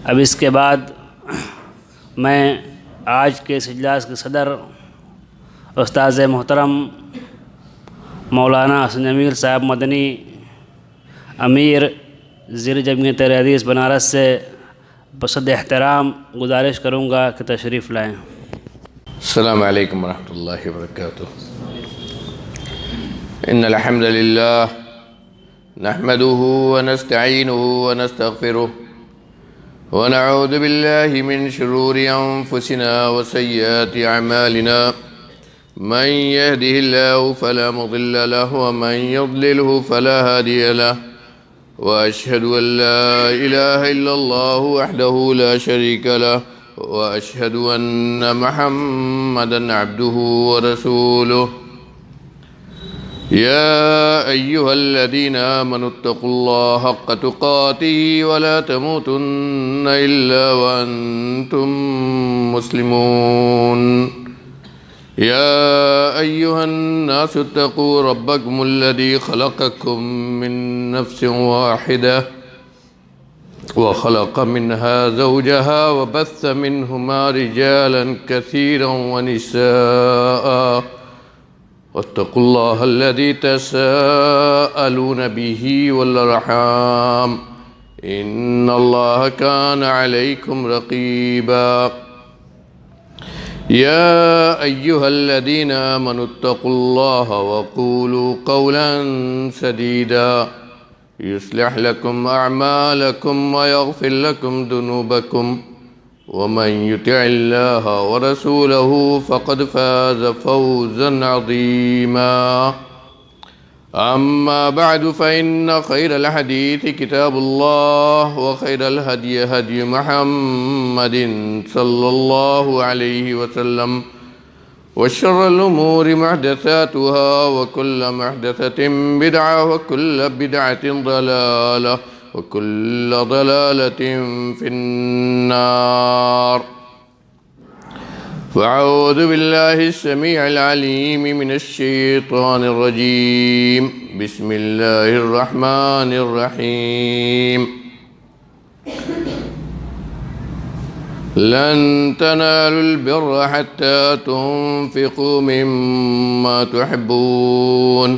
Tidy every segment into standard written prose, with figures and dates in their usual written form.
اب اس کے بعد میں آج کے اس اجلاس کے صدر استاذ محترم مولانا حسن جمیل صاحب مدنی امیر زیر جمعیت اہل حدیث بنارس سے بصد احترام گزارش کروں گا کہ تشریف لائیں۔ السلام علیکم ورحمۃ اللہ وبرکاتہ۔ ان الحمد للہ نحمده ونستعینه ونستغفره ونعوذ باللہ من شرور انفسنا وسیئات اعمالنا من يهده الله فلا مضل له ومن يضلله فلا هادي له وأشهد أن لا إله إلا الله وحده لا شريك له وأشهد أن محمدًا عبده ورسوله يا أيها الذين آمنوا اتقوا الله حق تقاته ولا تموتن إلا وأنتم مسلمون يا أيها الناس اتقوا ربكم الذي خلقكم من نفس واحدة وخلق منها زوجها وبث منهما رجالا كثيرا ونساء واتقوا الله الذي تساءلون به والأرحام إن الله كان عليكم رقيبا يا أيها الذين آمنوا اتقوا الله وقولوا قولا سديدا يصلح لكم أعمالكم ويغفر لكم ذنوبكم ومن يطع الله ورسوله فقد فاز فوزا عظيما أما بعد فإن خير الحديث كتاب الله وخير الهدي هدي محمد صلى الله عليه وسلم وشر الأمور محدثاتها وكل محدثة بدعة وكل بدعة ضلالة وكل ضلالة في النار فأعوذ بالله السميع العليم من الشيطان الرجيم بسم الله الرحمن الرحيم لن تنالوا البر حتى تنفقوا مما تحبون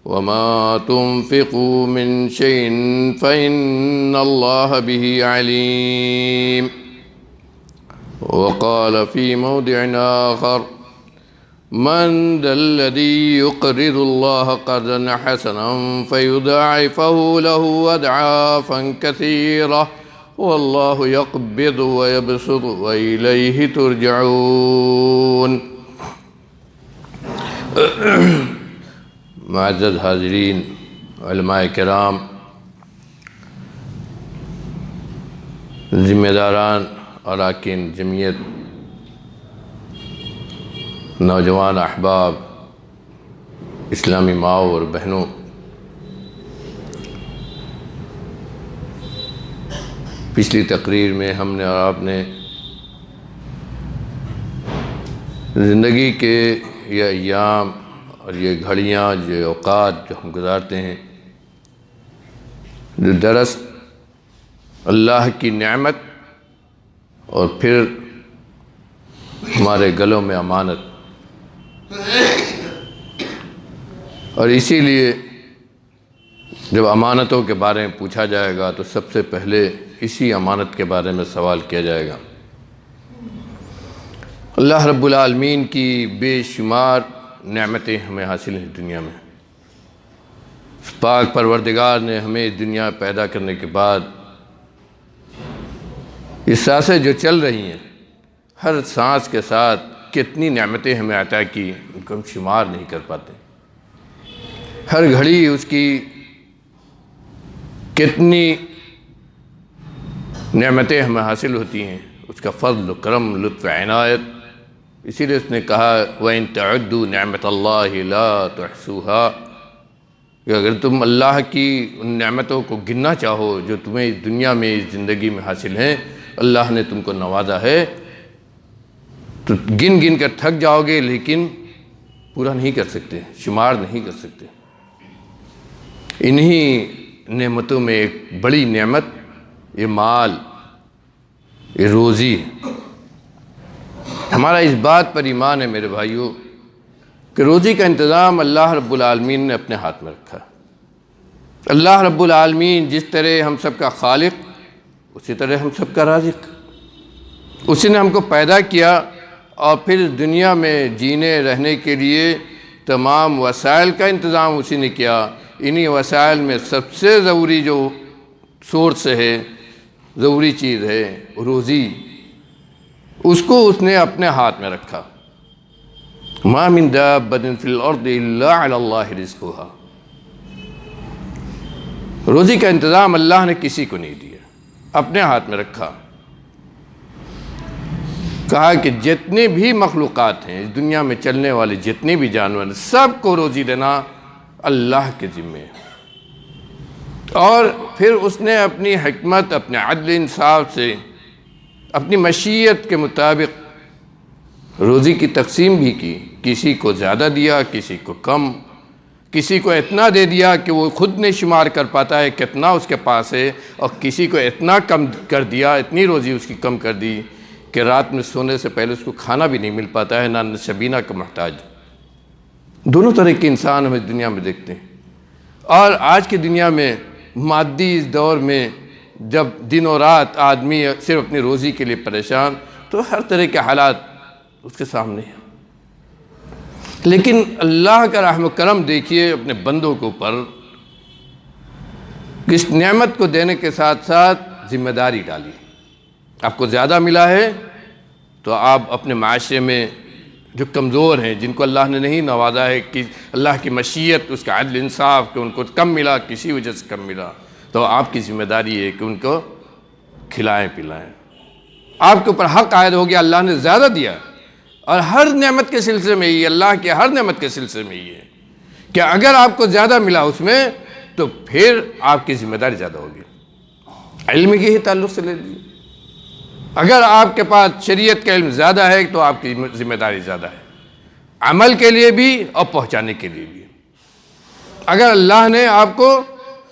وما تنفقوا من شيء فإن الله به عليم وقال في موضع آخر من ذا الذي يقرض الله قرضا حسنا فيضاعفه له أضعافا كثيرة والله يقبض ويبسط وإليه ترجعون۔ معزز حاضرین، علماء کرام، ذمہ داران، اراکین جمعیت، نوجوان احباب، اسلامی ماؤں اور بہنوں، پچھلی تقریر میں ہم نے اور آپ نے زندگی کے یہ ایام اور یہ گھڑیاں، جو اوقات جو ہم گزارتے ہیں، جو درست اللہ کی نعمت اور پھر ہمارے گلوں میں امانت، اور اسی لیے جب امانتوں کے بارے میں پوچھا جائے گا تو سب سے پہلے اسی امانت کے بارے میں سوال کیا جائے گا۔ اللہ رب العالمین کی بے شمار نعمتیں ہمیں حاصل ہیں دنیا میں۔ پاک پروردگار نے ہمیں دنیا پیدا کرنے کے بعد یہ سانسیں جو چل رہی ہیں، ہر سانس کے ساتھ کتنی نعمتیں ہمیں عطا کی، ان کو ہم شمار نہیں کر پاتے۔ ہر گھڑی اس کی کتنی نعمتیں ہمیں حاصل ہوتی ہیں، اس کا فضل و کرم، لطف عنایت۔ اسی لیے اس نے کہا وَإِن تَعُدُّوا نِعْمَةَ اللَّهِ لَا تُحْصُوهَا، کہ اگر تم اللہ کی ان نعمتوں کو گننا چاہو جو تمہیں اس دنیا میں، اس زندگی میں حاصل ہیں، اللہ نے تم کو نوازا ہے، تو گن گن کر تھک جاؤ گے، لیکن پورا نہیں کر سکتے، شمار نہیں کر سکتے۔ انہی نعمتوں میں ایک بڑی نعمت یہ مال، یہ روزی ہے۔ ہمارا اس بات پر ایمان ہے میرے بھائیوں کہ روزی کا انتظام اللہ رب العالمین نے اپنے ہاتھ میں رکھا۔ اللہ رب العالمین جس طرح ہم سب کا خالق، اسی طرح ہم سب کا رازق۔ اسی نے ہم کو پیدا کیا اور پھر دنیا میں جینے رہنے کے لیے تمام وسائل کا انتظام اسی نے کیا۔ انہی وسائل میں سب سے ضروری جو سورس ہے، ضروری چیز ہے روزی، اس کو اس نے اپنے ہاتھ میں رکھا۔ ما من دابۃ فی الارض الا علی اللہ رزقها۔ روزی کا انتظام اللہ نے کسی کو نہیں دیا، اپنے ہاتھ میں رکھا۔ کہا کہ جتنے بھی مخلوقات ہیں اس دنیا میں چلنے والے، جتنے بھی جانور ہیں، سب کو روزی دینا اللہ کے ذمے ہے۔ اور پھر اس نے اپنی حکمت، اپنے عدل انصاف سے، اپنی مشیت کے مطابق روزی کی تقسیم بھی کی۔ کسی کو زیادہ دیا، کسی کو کم، کسی کو اتنا دے دیا کہ وہ خود نہیں شمار کر پاتا ہے کتنا اس کے پاس ہے، اور کسی کو اتنا کم کر دیا، اتنی روزی اس کی کم کر دی کہ رات میں سونے سے پہلے اس کو کھانا بھی نہیں مل پاتا ہے، نہ شبینہ کا محتاج۔ دونوں طرح کے انسان ہم اس دنیا میں دیکھتے ہیں۔ اور آج کی دنیا میں مادی اس دور میں جب دن و رات آدمی صرف اپنی روزی کے لیے پریشان، تو ہر طرح کے حالات اس کے سامنے ہیں۔ لیکن اللہ کا رحم و کرم دیکھیے اپنے بندوں کے اوپر، اس نعمت کو دینے کے ساتھ ساتھ ذمہ داری ڈالی۔ آپ کو زیادہ ملا ہے تو آپ اپنے معاشرے میں جو کمزور ہیں، جن کو اللہ نے نہیں نوازا ہے، کہ اللہ کی مشیت، اس کا عدل انصاف کہ ان کو کم ملا، کسی وجہ سے کم ملا، تو آپ کی ذمہ داری ہے کہ ان کو کھلائیں پلائیں۔ آپ کے اوپر حق عائد ہو گیا، اللہ نے زیادہ دیا۔ اور ہر نعمت کے سلسلے میں یہ، اللہ کی ہر نعمت کے سلسلے میں یہ ہے کہ اگر آپ کو زیادہ ملا اس میں، تو پھر آپ کی ذمہ داری زیادہ ہوگی۔ علم کے ہی تعلق سے لے لیجیے، اگر آپ کے پاس شریعت کا علم زیادہ ہے تو آپ کی ذمہ داری زیادہ ہے، عمل کے لیے بھی اور پہنچانے کے لیے بھی۔ اگر اللہ نے آپ کو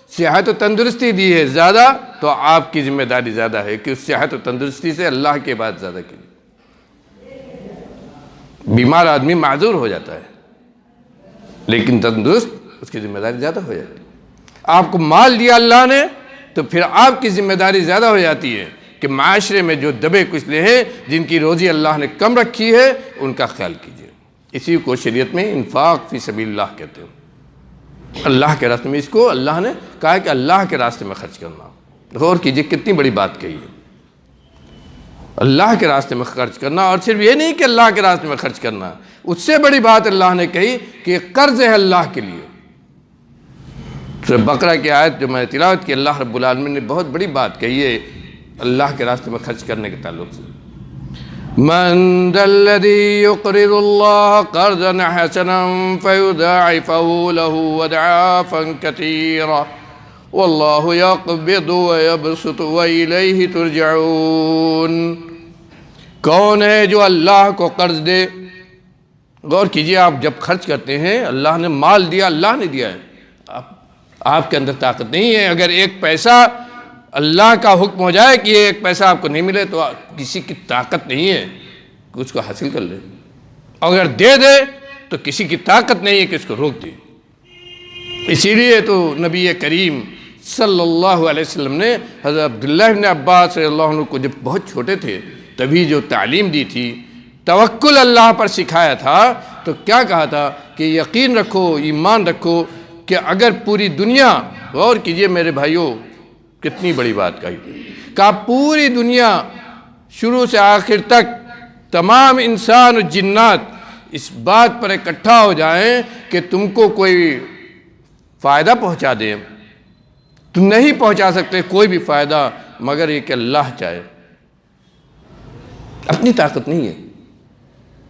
صحت و تندرستی دی ہے زیادہ، تو آپ کی ذمہ داری زیادہ ہے کہ اس صحت و تندرستی سے اللہ کے بعد زیادہ کیجیے۔ بیمار آدمی معذور ہو جاتا ہے، لیکن تندرست اس کی ذمہ داری زیادہ ہو جاتی ہے۔ آپ کو مال دیا اللہ نے، تو پھر آپ کی ذمہ داری زیادہ ہو جاتی ہے کہ معاشرے میں جو دبے کچلے ہیں، جن کی روزی اللہ نے کم رکھی ہے، ان کا خیال کیجیے۔ اسی کو شریعت میں انفاق فی سبیل اللہ کہتے ہیں۔ اللہ کے راستے میں، اس کو اللہ نے کہا کہ اللہ کے راستے میں خرچ کرنا۔ غور کیجیے کتنی بڑی بات کہی ہے، اللہ کے راستے میں خرچ کرنا۔ اور صرف یہ نہیں کہ اللہ کے راستے میں خرچ کرنا، اس سے بڑی بات اللہ نے کہی کہ قرض ہے اللہ کے لیے۔ سورہ بقرہ کی آیت جو میں نے تلاوت کی، اللہ رب العالمین نے بہت بڑی بات کہی ہے اللہ کے راستے میں خرچ کرنے کے تعلق سے۔ من ذا الذي يقرض الله قرضا حسنا فيضاعفه له اضعافا كثيرا والله يقبض ويبسط وإليه ترجعون۔ کون ہے جو اللہ کو قرض دے؟ غور کیجئے، آپ جب خرچ کرتے ہیں، اللہ نے مال دیا، اللہ نے دیا ہے، آپ کے اندر طاقت نہیں ہے۔ اگر ایک پیسہ اللہ کا حکم ہو جائے کہ یہ ایک پیسہ آپ کو نہیں ملے، تو کسی کی طاقت نہیں ہے کہ اس کو حاصل کر لے۔ اگر دے دے تو کسی کی طاقت نہیں ہے کہ اس کو روک دے۔ اسی لیے تو نبی کریم صلی اللہ علیہ وسلم نے حضرت عبداللہ بن عباس رضی اللہ عنہ کو جب بہت چھوٹے تھے تبھی جو تعلیم دی تھی، توکل اللہ پر سکھایا تھا، تو کیا کہا تھا کہ یقین رکھو، ایمان رکھو کہ اگر پوری دنیا، غور کیجئے میرے بھائیوں کتنی بڑی بات کہی تھی، کہ پوری دنیا شروع سے آخر تک تمام انسان و جنات اس بات پر اکٹھا ہو جائیں کہ تم کو کوئی فائدہ پہنچا دیں، تم نہیں پہنچا سکتے کوئی بھی فائدہ مگر یہ کہ اللہ چاہے۔ اپنی طاقت نہیں ہے،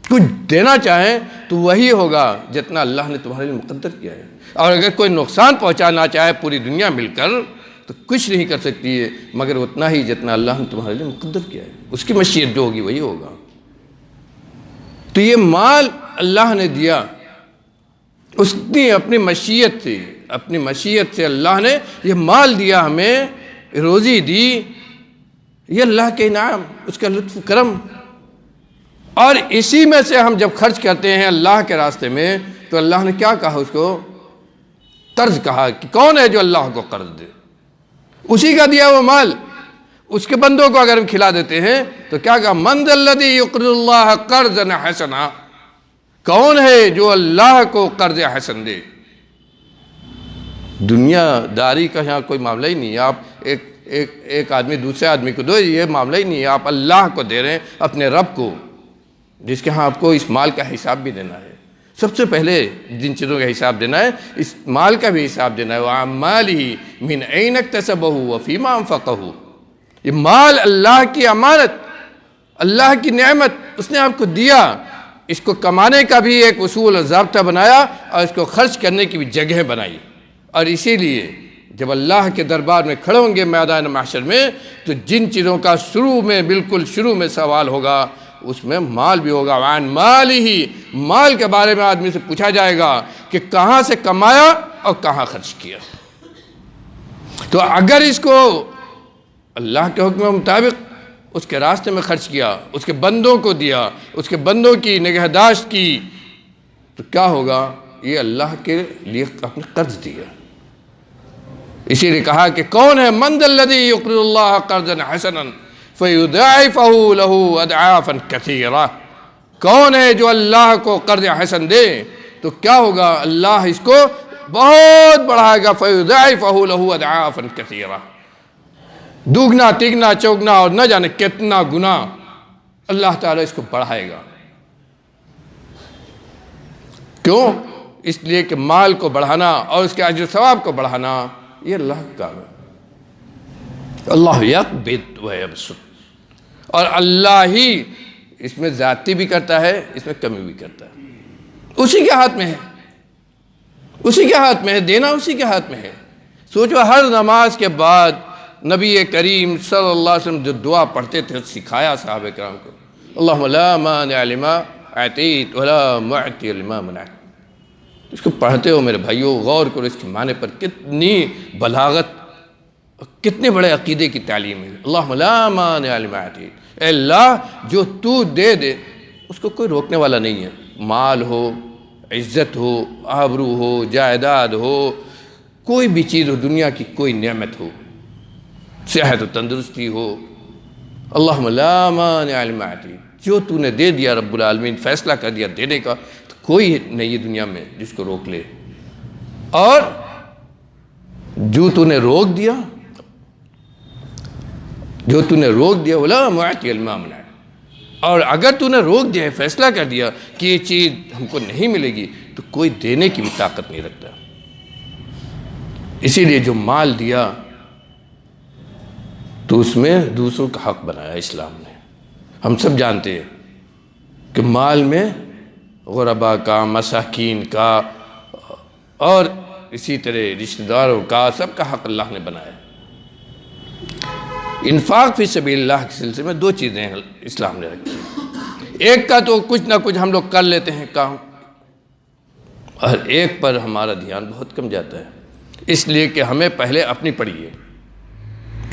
کچھ دینا چاہیں تو وہی ہوگا جتنا اللہ نے تمہارے لیے مقدر کیا ہے۔ اور اگر کوئی نقصان پہنچانا چاہے پوری دنیا مل کر، تو کچھ نہیں کر سکتی ہے مگر اتنا ہی جتنا اللہ نے تمہارے لیے مقدر کیا ہے۔ اس کی مشیت جو ہوگی وہی ہوگا۔ تو یہ مال اللہ نے دیا، اس نے اپنی مشیت سے اللہ نے یہ مال دیا، ہمیں روزی دی، یہ اللہ کے انعام، اس کا لطف کرم. اور اسی میں سے ہم جب خرچ کرتے ہیں اللہ کے راستے میں تو اللہ نے کیا کہا؟ اس کو قرض کہا کہ کون ہے جو اللہ کو قرض دے؟ اسی کا دیا وہ مال اس کے بندوں کو اگر ہم کھلا دیتے ہیں تو کیا کہا؟ من ذا الذی یقرض اللہ قرضا حسنا، کون ہے جو اللہ کو قرض حسن دے؟ دنیا داری کا یہاں کوئی معاملہ ہی نہیں ہے. آپ ایک آدمی دوسرے آدمی کو دو، یہ معاملہ ہی نہیں ہے. آپ اللہ کو دے رہے ہیں، اپنے رب کو، جس کے ہاں آپ کو اس مال کا حساب بھی دینا ہے. سب سے پہلے جن چیزوں کا حساب دینا ہے اس مال کا بھی حساب دینا ہے. وَعَمَّالِهِ مِنْ أَيْنَ اكْتَسَبَهُ وَفِيمَا أَنْفَقَهُ، یہ مال اللہ کی امانت، اللہ کی نعمت، اس نے آپ کو دیا. اس کو کمانے کا بھی ایک اصول اور ضابطہ بنایا اور اس کو خرچ کرنے کی بھی جگہ بنائی. اور اسی لیے جب اللہ کے دربار میں کھڑے ہوں گے میدان محشر میں تو جن چیزوں کا بالکل شروع میں سوال ہوگا اس میں مال بھی ہوگا. وعن مالہ، مال کے بارے میں آدمی سے پوچھا جائے گا کہ کہاں سے کمایا اور کہاں خرچ کیا. تو اگر اس کو اللہ کے حکم کے مطابق اس کے راستے میں خرچ کیا، اس کے بندوں کو دیا، اس کے بندوں کی نگہداشت کی، تو کیا ہوگا؟ یہ اللہ کے لیے اپنے قرض دیا. اسی لیے کہا کہ کون ہے؟ من ذا الذی یقرض اللہ قرضا حسنا فیضاعفہ لہ اضعافا کثیرہ، کون ہے جو اللہ کو قرض حسن دے تو کیا ہوگا؟ اللہ اس کو بہت بڑھائے گا. فیضاعفہ لہ اضعافا کثیرہ، دوگنا تیگنا چوگنا اور نہ جانے کتنا گنا اللہ تعالیٰ اس کو بڑھائے گا. کیوں؟ اس لیے کہ مال کو بڑھانا اور اس کے اجر ثواب کو بڑھانا یہ اللہ کا کام ہے. اللہ یقبض و یبسط، اور اللہ ہی اس میں زیادتی بھی کرتا ہے، اس میں کمی بھی کرتا ہے. اسی کے ہاتھ میں ہے، اسی کے ہاتھ میں ہے، دینا اسی کے ہاتھ میں ہے. سوچو ہر نماز کے بعد نبی کریم صلی اللہ علیہ وسلم جو دعا پڑھتے تھے سکھایا صحابہ کرام کو، اللہم لا مانع لما اعطیت ولا معطی لما منعت. اس کو پڑھتے ہو میرے بھائیو، غور کرو اس کے معنی پر، کتنی بلاغت، کتنے بڑے عقیدے کی تعلیم ہے. اللہم لا مانع لما اعطیت، اے اللہ جو تو دے دے اس کو کوئی روکنے والا نہیں ہے. مال ہو، عزت ہو، آبرو ہو، جائیداد ہو، کوئی بھی چیز ہو، دنیا کی کوئی نعمت ہو، صحت و تندرستی ہو، اللہم لا مانع لما اعطیت، جو تو نے دے دیا رب العالمین، فیصلہ کر دیا دینے کا، تو کوئی نہیں دنیا میں جس کو روک لے. اور جو تو نے روک دیا، جو تو نے روک دیا ولا معطی لما منعت، اور اگر تو نے روک دیا، فیصلہ کر دیا کہ یہ چیز ہم کو نہیں ملے گی، تو کوئی دینے کی بھی طاقت نہیں رکھتا. اسی لیے جو مال دیا تو اس میں دوسروں کا حق بنایا اسلام نے. ہم سب جانتے ہیں کہ مال میں غربا کا، مساکین کا اور اسی طرح رشتہ داروں کا، سب کا حق اللہ نے بنایا. انفاق فی سبیل اللہ کے سلسلے میں دو چیزیں اسلام نے رکھی. ایک کا تو کچھ نہ کچھ ہم لوگ کر لیتے ہیں کام، اور ایک پر ہمارا دھیان بہت کم جاتا ہے. اس لیے کہ ہمیں پہلے اپنی پڑھی ہے،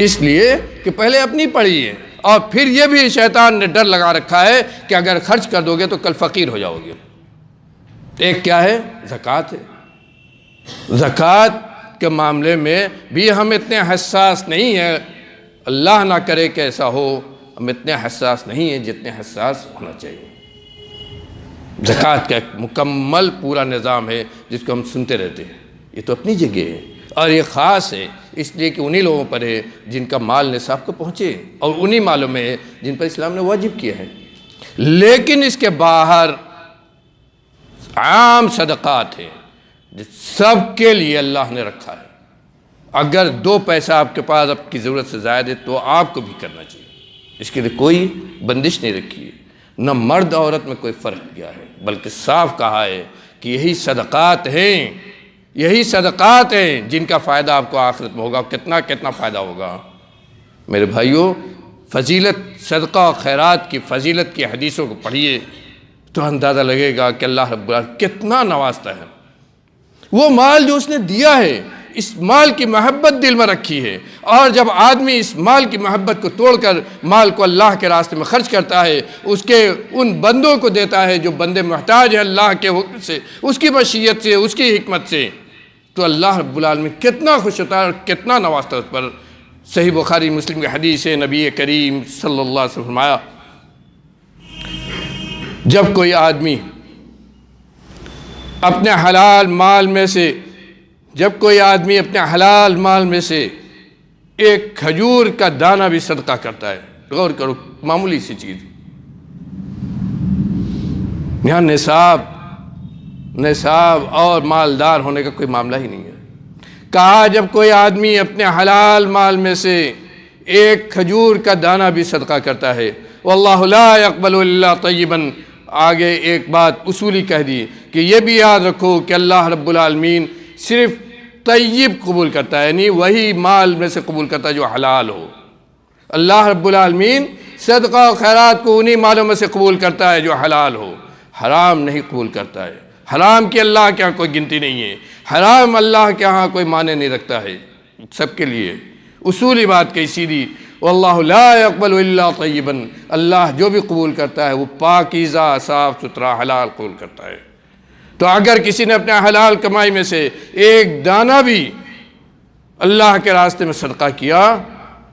اس لیے کہ پہلے اپنی پڑھی ہے، اور پھر یہ بھی شیطان نے ڈر لگا رکھا ہے کہ اگر خرچ کر دو گے تو کل فقیر ہو جاؤ گے. ایک کیا ہے؟ زکوٰۃ ہے. زکوٰۃ کے معاملے میں بھی ہم اتنے حساس نہیں ہیں، اللہ نہ کرے کہ ایسا ہو، ہم اتنے حساس نہیں ہیں جتنے حساس ہونا چاہیے. زکوٰۃ کا ایک مکمل پورا نظام ہے جس کو ہم سنتے رہتے ہیں. یہ تو اپنی جگہ ہے اور یہ خاص ہے اس لیے کہ انہی لوگوں پر ہے جن کا مال نصاب کو پہنچے، اور انہی مالوں میں ہے جن پر اسلام نے واجب کیا ہے. لیکن اس کے باہر عام صدقات ہیں جو سب کے لیے اللہ نے رکھا ہے. اگر 2 پیسہ آپ کے پاس آپ کی ضرورت سے زائد ہے تو آپ کو بھی کرنا چاہیے. اس کے لیے کوئی بندش نہیں رکھی ہے، نہ مرد عورت میں کوئی فرق کیا ہے، بلکہ صاف کہا ہے کہ یہی صدقات ہیں، یہی صدقات ہیں جن کا فائدہ آپ کو آخرت میں ہوگا. کتنا کتنا فائدہ ہوگا میرے بھائیوں. فضیلت صدقہ و خیرات کی فضیلت کی حدیثوں کو پڑھیے تو اندازہ لگے گا کہ اللہ رب العالمین کتنا نوازتا ہے. وہ مال جو اس نے دیا ہے اس مال کی محبت دل میں رکھی ہے، اور جب آدمی اس مال کی محبت کو توڑ کر مال کو اللہ کے راستے میں خرچ کرتا ہے، اس کے ان بندوں کو دیتا ہے جو بندے محتاج ہیں اللہ کے حکم سے، اس کی مشیت سے، اس کی حکمت سے، تو اللہ رب العالمین کتنا خوش ہوتا ہے اور کتنا نوازتا ہے اس پر۔ صحیح بخاری مسلم کی حدیث ہے، نبی کریم صلی اللہ علیہ وسلم فرمایا، جب کوئی آدمی اپنے حلال مال میں سے ایک کھجور کا دانہ بھی صدقہ کرتا ہے، غور کرو، معمولی سی چیز، یہاں نصاب اور مالدار ہونے کا کوئی معاملہ ہی نہیں ہے۔ کہا جب کوئی آدمی اپنے حلال مال میں سے ایک کھجور کا دانہ بھی صدقہ کرتا ہے، واللہ لا يقبل الا طیبا، آگے ایک بات اصولی کہہ دی کہ یہ بھی یاد رکھو کہ اللہ رب العالمین صرف طیب قبول کرتا ہے، یعنی وہی مال میں سے قبول کرتا ہے جو حلال ہو۔ اللہ رب العالمین صدقہ و خیرات کو انہی مالوں میں سے قبول کرتا ہے جو حلال ہو، حرام نہیں قبول کرتا ہے۔ حرام کی اللہ کے ہاں کوئی گنتی نہیں ہے، حرام اللہ کے ہاں کوئی معنی نہیں رکھتا ہے، سب کے لیے اصولی بات کہی سیدھی، واللہ لا يقبل الا طیبا، اللہ جو بھی قبول کرتا ہے وہ پاکیزہ صاف ستھرا حلال قبول کرتا ہے۔ تو اگر کسی نے اپنے حلال کمائی میں سے ایک دانہ بھی اللہ کے راستے میں صدقہ کیا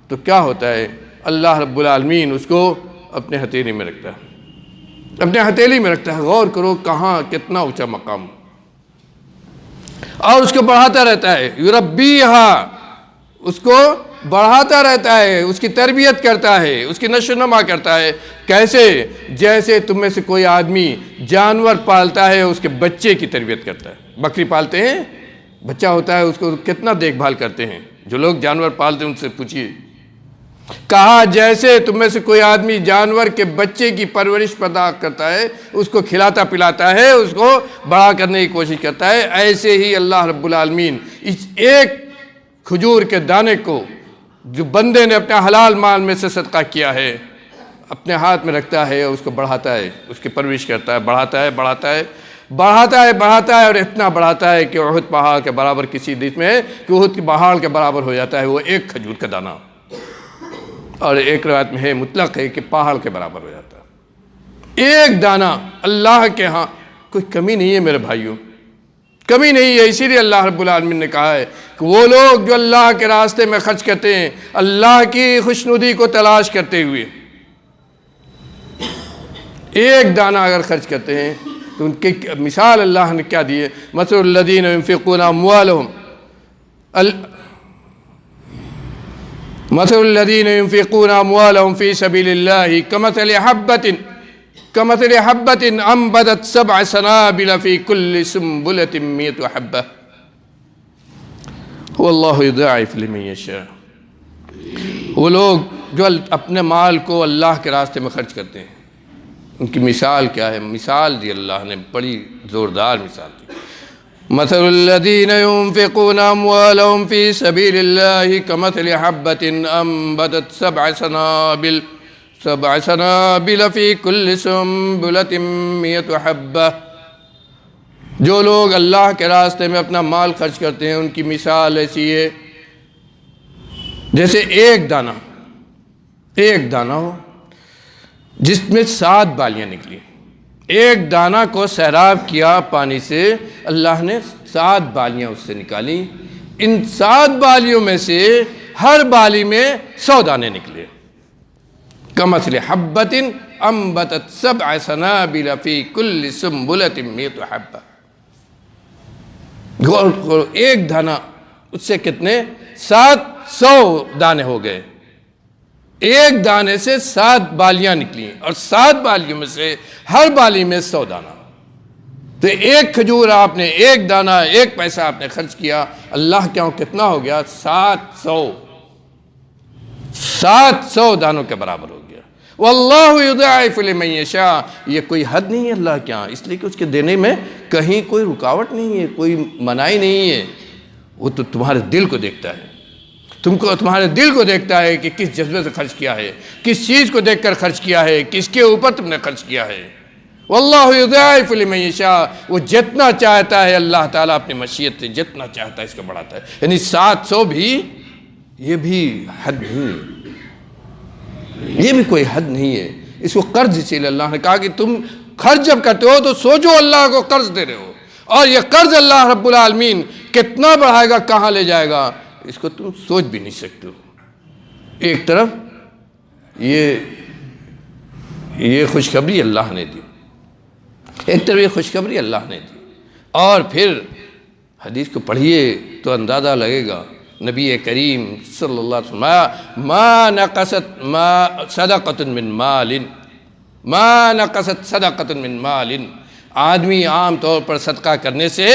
تو کیا ہوتا ہے؟ اللہ رب العالمین اس کو اپنے ہتھیلی میں رکھتا ہے، اپنے ہتھیلی میں رکھتا ہے۔ غور کرو کہاں کتنا اونچا مقام، اور اس کو بڑھاتا رہتا ہے، یربیہا، اس کو بڑھاتا رہتا ہے، اس کی تربیت کرتا ہے، اس کی نشو و نما کرتا ہے۔ کیسے؟ جیسے تم میں سے کوئی آدمی جانور پالتا ہے، اس کے بچے کی تربیت کرتا ہے۔ بکری پالتے ہیں، بچہ ہوتا ہے، اس کو کتنا دیکھ بھال کرتے ہیں، جو لوگ جانور پالتے ہیں ان سے پوچھیے۔ کہا جیسے تم میں سے کوئی آدمی جانور کے بچے کی پرورش پیدا کرتا ہے، اس کو کھلاتا پلاتا ہے، اس کو بڑا کرنے کی کوشش کرتا ہے، ایسے ہی اللہ رب العالمین اس ایک کھجور کے دانے کو جو بندے نے اپنے حلال مال میں سے صدقہ کیا ہے اپنے ہاتھ میں رکھتا ہے، اس کو بڑھاتا ہے، اس کی پرورش کرتا ہے، بڑھاتا ہے اور اتنا بڑھاتا ہے کہ احد پہاڑ کے برابر، کسی حدیث میں ہے کہ احد کی پہاڑ کے برابر ہو جاتا ہے وہ ایک کھجور کا دانہ، اور ایک روایت میں ہے مطلق ہے کہ پہاڑ کے برابر ہو جاتا ہے ایک دانہ۔ اللہ کے ہاں کوئی کمی نہیں ہے میرے بھائیوں، کمی نہیں ہے۔ اسی لیے اللہ رب العالمین نے کہا ہے کہ وہ لوگ جو اللہ کے راستے میں خرچ کرتے ہیں اللہ کی خوشنودی کو تلاش کرتے ہوئے، ایک دانہ اگر خرچ کرتے ہیں تو ان کی مثال اللہ نے کیا دی ہے؟ مثل الذین ينفقون اموالهم مثل الذین ينفقون اموالهم في سبيل الله كمثل حبة أنبتت 7 سنابل في كل سنبلة 100 حبة واللہ یضاعف لمن یشاء۔ وہ لوگ جو اپنے مال کو اللہ کے راستے میں خرچ کرتے ہیں، ان کی مثال کیا ہے؟ مثال دی اللہ نے، بڑی زوردار مثال دی۔ مثل الذین ينفقون اموالهم في سبيل الله كمثل حبة أنبتت 7 سنابل في كل سنبلة 100 حبة۔ جو لوگ اللہ کے راستے میں اپنا مال خرچ کرتے ہیں ان کی مثال ایسی ہے جیسے ایک دانہ ہو جس میں 7 بالیاں نکلی۔ ایک دانہ کو سیراب کیا پانی سے، اللہ نے 7 بالیاں اس سے نکالی، ان 7 بالیوں میں سے ہر بالی میں 100 دانے نکلے۔ کمثل حبة أنبتت 7 سنابل في كل سنبلة 100 حبة۔ غور کرو، ایک دانہ، اس سے کتنے؟ 700 دانے ہو گئے۔ ایک دانے سے 7 بالیاں نکلی اور 7 بالیوں میں سے ہر بالی میں 100 دانہ۔ تو ایک کھجور آپ نے، ایک دانہ، ایک پیسہ آپ نے خرچ کیا، اللہ کے یہاں کتنا ہو گیا؟ 700 دانوں کے برابر ہو گیا۔ واللہ یضاعف لمن یشاء، یہ کوئی حد نہیں ہے اللہ کے ہاں، اس لیے کہ اس کے دینے میں کہیں کوئی رکاوٹ نہیں ہے، کوئی منائی نہیں ہے۔ وہ تو تمہارے دل کو دیکھتا ہے، تمہارے دل کو دیکھتا ہے کہ کس جذبے سے خرچ کیا ہے، کس چیز کو دیکھ کر خرچ کیا ہے، کس کے اوپر تم نے خرچ کیا ہے۔ واللہ یضاعف لمن یشاء، وہ جتنا چاہتا ہے اللہ تعالیٰ اپنی مشیت سے جتنا چاہتا ہے اس کو بڑھاتا ہے. یعنی 700 بھی یہ بھی حد نہیں ہے، یہ بھی کوئی حد نہیں ہے. اس کو قرض، اسی لیے اللہ نے کہا کہ تم خرچ جب کرتے ہو تو سوچو اللہ کو قرض دے رہے ہو، اور یہ قرض اللہ رب العالمین کتنا بڑھائے گا، کہاں لے جائے گا، اس کو تم سوچ بھی نہیں سکتے ہو. ایک طرف یہ خوشخبری اللہ نے دی، ایک طرف یہ خوشخبری اللہ نے دی، اور پھر حدیث کو پڑھیے تو اندازہ لگے گا. نبی کریم صلی اللہ علیہ وسلم ما نقصت صدقۃ من مال، ما نقصت صدقۃ من مال. آدمی عام طور پر صدقہ کرنے سے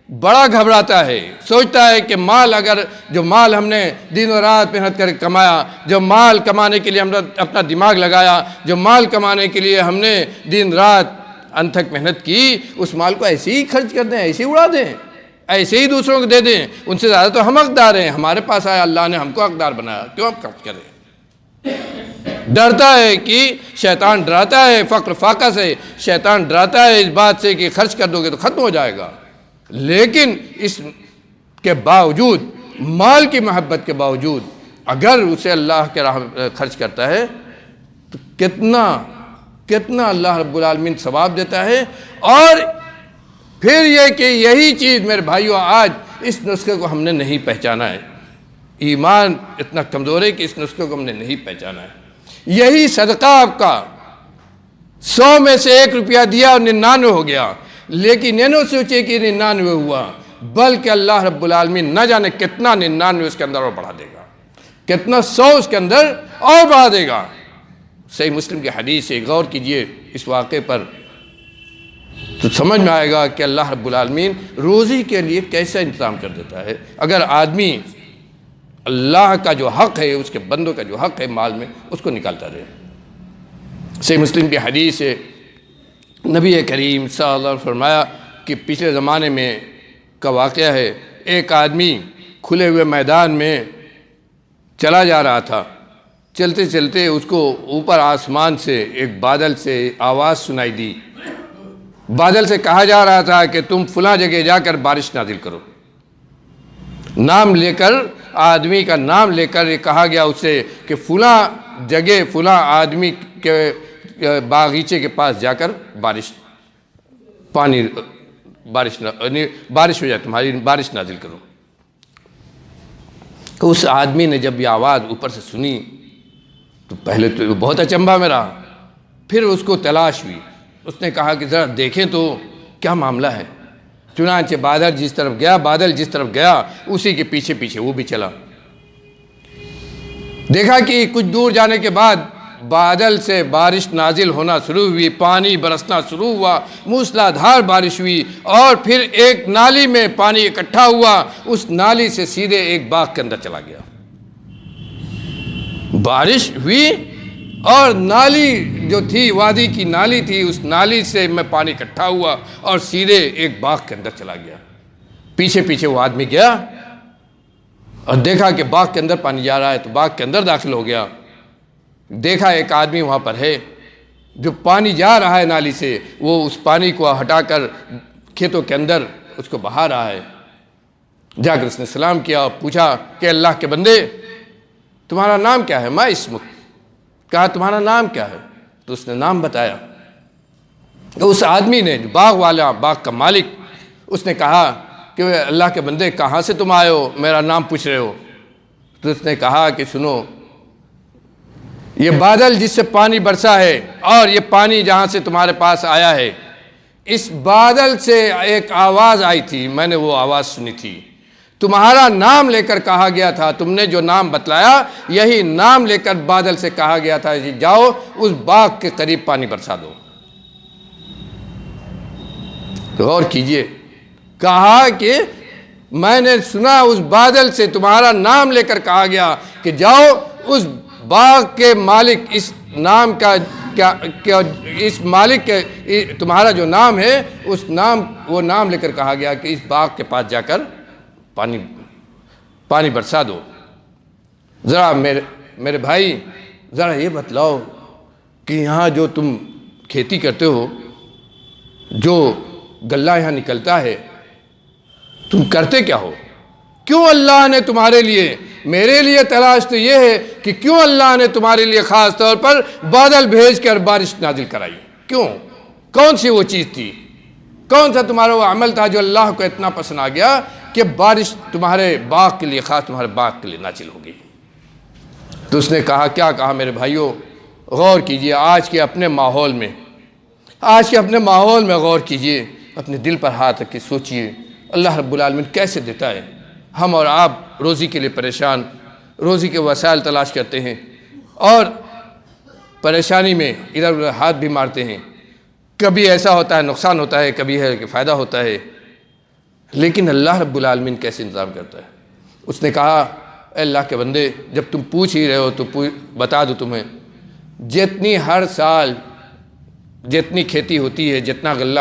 بڑا گھبراتا ہے، سوچتا ہے کہ مال، اگر جو مال ہم نے دن و رات محنت کر کمایا، جو مال کمانے کے لیے ہم نے اپنا دماغ لگایا، جو مال کمانے کے لیے ہم نے دن رات انتھک محنت کی، اس مال کو ایسے ہی خرچ کر دیں، ایسے ہی اڑا دیں، ایسے ہی دوسروں کو دے دیں. ان سے زیادہ تو ہم حقدار ہیں، ہمارے پاس آیا، اللہ نے ہم کو حقدار بنایا، کیوں ہم خرچ کریں. ڈرتا ہے کہ شیطان ڈراتا ہے فقر فاقہ سے، شیطان ڈراتا ہے اس بات سے کہ خرچ کر دو گے تو ختم ہو جائے گا. لیکن اس کے باوجود، مال کی محبت کے باوجود، اگر اسے اللہ کے راہ خرچ کرتا ہے تو کتنا اللہ رب العالمین ثواب دیتا ہے. اور پھر یہ کہ یہی چیز میرے بھائیوں، آج اس نسخے کو ہم نے نہیں پہچانا ہے. ایمان اتنا کمزور ہے کہ اس نسخے کو ہم نے نہیں پہچانا ہے. یہی صدقہ آپ کا 100 میں سے 1 روپیہ دیا اور 99 ہو گیا، لیکن یہ نہ سوچے کہ 99 ہوا، بلکہ اللہ رب العالمین نہ جانے کتنا 99 اس کے اندر اور بڑھا دے گا، کتنا 100 اس کے اندر اور بڑھا دے گا. صحیح مسلم کی حدیث ہے، غور کیجئے اس واقعے پر تو سمجھ میں آئے گا کہ اللہ رب العالمین روزی کے لیے کیسا انتظام کر دیتا ہے. اگر آدمی اللہ کا جو حق ہے، اس کے بندوں کا جو حق ہے مال میں، اس کو نکالتا رہے. صحیح مسلم کی حدیث ہے، نبی کریم صلی اللہ علیہ وسلم فرمایا کہ پچھلے زمانے میں کا واقعہ ہے، ایک آدمی کھلے ہوئے میدان میں چلا جا رہا تھا. چلتے چلتے اس کو اوپر آسمان سے ایک بادل سے آواز سنائی دی. بادل سے کہا جا رہا تھا کہ تم فلاں جگہ جا کر بارش نازل کرو. نام لے کر، آدمی کا نام لے کر یہ کہا گیا اسے کہ فلاں جگہ فلاں آدمی کے باغیچے کے پاس جا کر بارش ہو جائے، تمہاری بارش نازل کرو. اس آدمی نے جب یہ آواز اوپر سے سنی تو پہلے تو بہت اچنبھا میں رہا، پھر اس کو تلاش ہوئی. اس نے کہا کہ ذرا دیکھیں تو کیا معاملہ ہے. چنانچہ بادل جس طرف گیا اسی کے پیچھے پیچھے وہ بھی چلا. دیکھا کہ کچھ دور جانے کے بعد بادل سے بارش نازل ہونا شروع ہوئی، پانی برسنا شروع ہوا، موسلا دھار بارش ہوئی، اور پھر ایک نالی میں پانی اکٹھا ہوا، اس نالی سے سیدھے ایک باغ کے اندر چلا گیا. بارش ہوئی اور نالی جو تھی، وادی کی نالی تھی، اس نالی سے میں پانی اکٹھا ہوا اور سیدھے ایک باغ کے اندر چلا گیا. پیچھے پیچھے وہ آدمی گیا اور دیکھا کہ باغ کے اندر پانی جا رہا ہے، تو باغ کے اندر داخل ہو گیا. دیکھا ایک آدمی وہاں پر ہے، جو پانی جا رہا ہے نالی سے، وہ اس پانی کو ہٹا کر کھیتوں کے اندر اس کو بہا رہا ہے. جا کر اس نے سلام کیا اور پوچھا کہ اللہ کے بندے، تمہارا نام کیا ہے؟ ما اسمک. کہا تمہارا نام کیا ہے؟ تو اس نے نام بتایا. اس آدمی نے، باغ والا، باغ کا مالک، اس نے کہا کہ اللہ کے بندے کہاں سے تم آئے ہو، میرا نام پوچھ رہے ہو؟ تو اس نے کہا کہ سنو، یہ بادل جس سے پانی برسا ہے اور یہ پانی جہاں سے تمہارے پاس آیا ہے، اس بادل سے ایک آواز آئی تھی، میں نے وہ آواز سنی تھی. تمہارا نام لے کر کہا گیا تھا، تم نے جو نام بتلایا یہی نام لے کر بادل سے کہا گیا تھا کہ جاؤ اس باغ کے قریب پانی برسا دو. غور کیجئے، کہا کہ میں نے سنا اس بادل سے تمہارا نام لے کر کہا گیا کہ جاؤ اس باغ کے مالک، اس نام کا کیا اس مالک کے تمہارا جو نام ہے اس نام، وہ نام لے کر کہا گیا کہ اس باغ کے پاس جا کر پانی برسا دو. ذرا میرے بھائی، ذرا یہ بتلاؤ کہ یہاں جو تم کھیتی کرتے ہو، جو غلہ یہاں نکلتا ہے، تم کرتے کیا ہو؟ کیوں اللہ نے تمہارے لیے، میرے لیے تلاش تو یہ ہے کہ کیوں اللہ نے تمہارے لیے خاص طور پر بادل بھیج کر بارش نازل کرائی؟ کیوں؟ کون سی وہ چیز تھی؟ کون سا تمہارا وہ عمل تھا جو اللہ کو اتنا پسند آ گیا کہ بارش تمہارے باغ کے لیے، خاص تمہارے باغ کے لیے نازل ہو گئی؟ تو اس نے کہا، کیا کہا میرے بھائیوں؟ غور کیجئے آج کے اپنے ماحول میں، آج کے اپنے ماحول میں غور کیجئے، اپنے دل پر ہاتھ رکھ کے سوچئے اللہ رب العالمین کیسے دیتا ہے۔ ہم اور آپ روزی کے لیے پریشان، روزی کے وسائل تلاش کرتے ہیں اور پریشانی میں ادھر ادھر ہاتھ بھی مارتے ہیں، کبھی ایسا ہوتا ہے نقصان ہوتا ہے، کبھی ہے کہ فائدہ ہوتا ہے، لیکن اللہ رب العالمین کیسے انتظام کرتا ہے؟ اس نے کہا، اے اللہ کے بندے، جب تم پوچھ ہی رہے ہو تو بتا دو تمہیں، جتنی ہر سال جتنی کھیتی ہوتی ہے، جتنا غلہ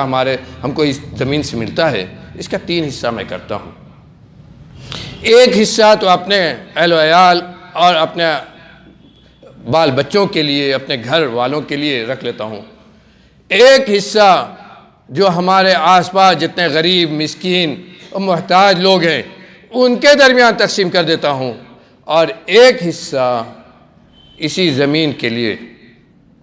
ہم کو اس زمین سے ملتا ہے، اس کا 3 حصہ میں کرتا ہوں۔ ایک حصہ تو اپنے اہل و عیال اور اپنے بال بچوں کے لیے، اپنے گھر والوں کے لیے رکھ لیتا ہوں، ایک حصہ جو ہمارے آس پاس جتنے غریب، مسکین اور محتاج لوگ ہیں ان کے درمیان تقسیم کر دیتا ہوں، اور ایک حصہ اسی زمین کے لیے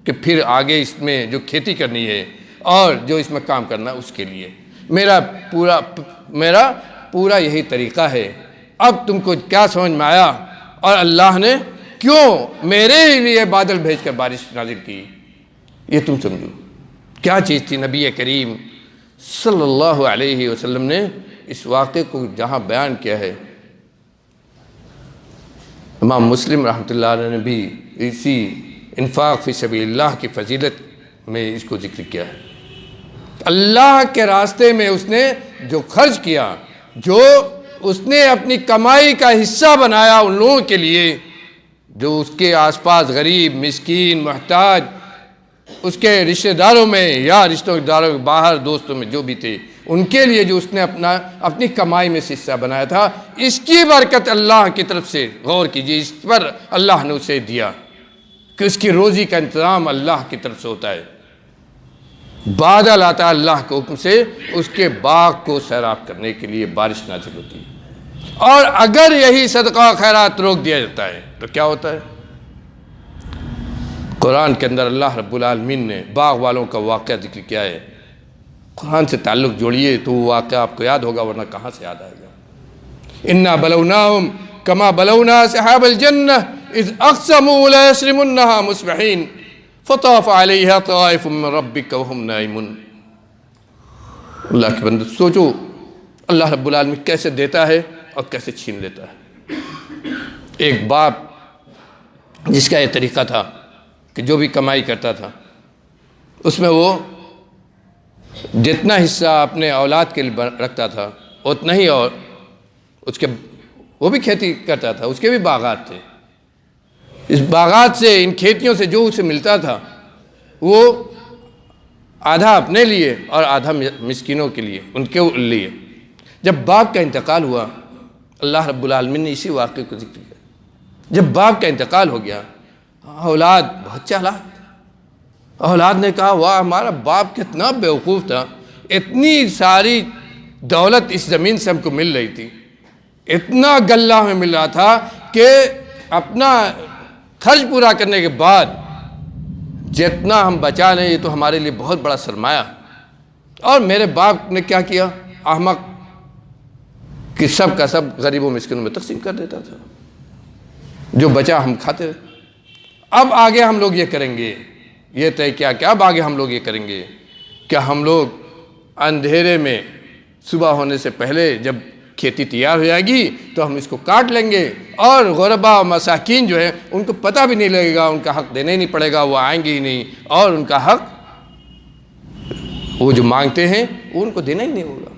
کہ پھر آگے اس میں جو کھیتی کرنی ہے اور جو اس میں کام کرنا ہے اس کے لیے۔ میرا پورا یہی طریقہ ہے۔ اب تم کو کیا سمجھ میں آیا؟ اور اللہ نے کیوں میرے ہی لیے بادل بھیج کر بارش نازل کی، یہ تم سمجھو کیا چیز تھی۔ نبی کریم صلی اللہ علیہ وسلم نے اس واقعے کو جہاں بیان کیا ہے، امام مسلم رحمۃ اللہ علیہ نے بھی اسی انفاق فی سبیل اللہ کی فضیلت میں اس کو ذکر کیا ہے۔ اللہ کے راستے میں اس نے جو خرچ کیا، جو اس نے اپنی کمائی کا حصہ بنایا ان لوگوں کے لیے جو اس کے آس پاس غریب، مسکین، محتاج، اس کے رشتہ داروں میں یا رشتہ داروں کے باہر دوستوں میں جو بھی تھے، ان کے لیے جو اس نے اپنی کمائی میں سے حصہ بنایا تھا، اس کی برکت اللہ کی طرف سے غور کیجئے، اس پر اللہ نے اسے دیا کہ اس کی روزی کا انتظام اللہ کی طرف سے ہوتا ہے۔ بادل آتا ہے اللہ کے حکم سے، اس کے باغ کو سیراب کرنے کے لیے بارش نازل ہوتی ہے، اور اگر یہی صدقہ خیرات روک دیا جاتا ہے تو کیا ہوتا ہے؟ قرآن کے اندر اللہ رب العالمین نے باغ والوں کا واقعہ ذکر کیا ہے۔ قرآن سے تعلق جوڑیے تو وہ واقعہ آپ کو یاد ہوگا، ورنہ کہاں سے یاد آئے گا۔ اِنَّا بَلَوْنَاهُمْ كَمَا بَلَوْنَا أَصْحَابَ الْجَنَّةِ إِذْ أَقْسَمُوا لَيَصْرِمُنَّهَا مُصْبِحِينَ فَطَافَ عَلَيْهَا طَائِفٌ مِّن رَّبِّكَ وَهُمْ نَائِمُونَ۔ اللہ کے بندے سوچو اللہ رب العالمین کیسے دیتا ہے اور کیسے چھین لیتا ہے۔ ایک باپ جس کا یہ طریقہ تھا کہ جو بھی کمائی کرتا تھا اس میں وہ جتنا حصہ اپنے اولاد کے لیے رکھتا تھا اتنا ہی، اور وہ بھی کھیتی کرتا تھا، اس کے بھی باغات تھے، اس باغات سے، ان کھیتیوں سے جو اسے ملتا تھا وہ آدھا اپنے لیے اور آدھا مسکینوں کے لیے، ان کے لیے۔ جب باپ کا انتقال ہوا، اللہ رب العالمین نے اسی واقعے کو ذکر کیا، جب باپ کا انتقال ہو گیا، اولاد بہت چالاک، اولاد نے کہا واہ ہمارا باپ کتنا بیوقوف تھا، اتنی ساری دولت اس زمین سے ہم کو مل رہی تھی، اتنا غلہ ہمیں مل رہا تھا کہ اپنا خرچ پورا کرنے کے بعد جتنا ہم بچا لیں یہ تو ہمارے لیے بہت بڑا سرمایہ۔ اور میرے باپ نے کیا کیا، احمق، کہ سب کا سب غریبوں مسکینوں میں تقسیم کر دیتا تھا، جو بچا ہم کھاتے۔ اب آگے ہم لوگ یہ کریں گے، یہ طے کیا کہ اب آگے ہم لوگ یہ کریں گے کہ ہم لوگ اندھیرے میں صبح ہونے سے پہلے جب کھیتی تیار ہو جائے گی تو ہم اس کو کاٹ لیں گے، اور غربا و مساکین جو ہیں ان کو پتہ بھی نہیں لگے گا، ان کا حق دینا ہی نہیں پڑے گا، وہ آئیں گے ہی نہیں، اور ان کا حق وہ جو مانگتے ہیں وہ ان کو دینا ہی نہیں ہوگا۔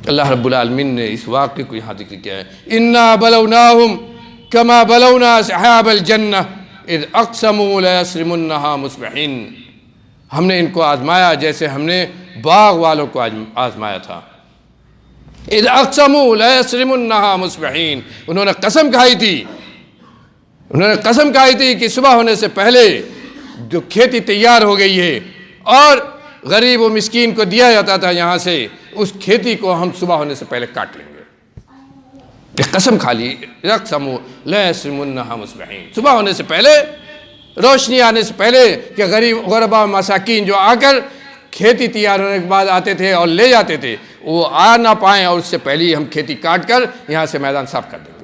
اللہ رب العالمین نے اس واقعے کو یہاں ذکر کیا ہے، اِنَّا بَلَوْنَاهُمْ كَمَا بَلَوْنَا أَصْحَابَ الْجَنَّةِ إِذْ أَقْسَمُوا لَيَصْرِمُنَّهَا مُصْبِحِينَ۔ ہم نے ان کو آزمایا جیسے ہم نے باغ والوں کو آزمایا تھا۔ اِذْ أَقْسَمُوا لَيَصْرِمُنَّهَا مُصْبِحِينَ، انہوں نے قسم کھائی تھی کہ صبح ہونے سے پہلے جو کھیتی تیار ہو گئی ہے اور غریب و مسکین کو دیا جاتا تھا یہاں سے، اس کھیتی کو ہم صبح ہونے سے پہلے کاٹ لیں گے۔ یہ قسم کھا لی، یقسموا لا یصرمنها مصبحین، صبح ہونے سے پہلے، روشنی آنے سے پہلے، کہ غریب غربا مساکین جو آ کر کھیتی تیار ہونے کے بعد آتے تھے اور لے جاتے تھے، وہ آ نہ پائیں، اور اس سے پہلے ہی ہم کھیتی کاٹ کر یہاں سے میدان صاف کر دیں گے۔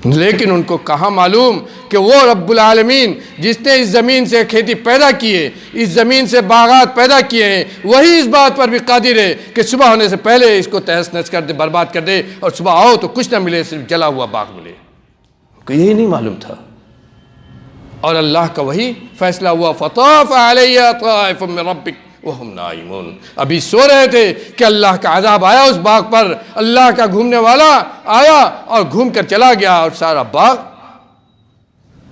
لیکن ان کو کہاں معلوم کہ وہ رب العالمین جس نے اس زمین سے کھیتی پیدا کی ہے، اس زمین سے باغات پیدا کیے ہیں، وہی اس بات پر بھی قادر ہے کہ صبح ہونے سے پہلے اس کو تہس نہس کر دے، برباد کر دے، اور صبح آؤ تو کچھ نہ ملے، صرف جلا ہوا باغ ملے۔ کو یہی نہیں معلوم تھا، اور اللہ کا وہی فیصلہ ہوا، فطاف علیہ طائف من ربک وہم نائمون، ابھی سو رہے تھے کہ اللہ کا عذاب آیا اس باغ پر، اللہ کا گھومنے والا آیا اور گھوم کر چلا گیا، اور سارا باغ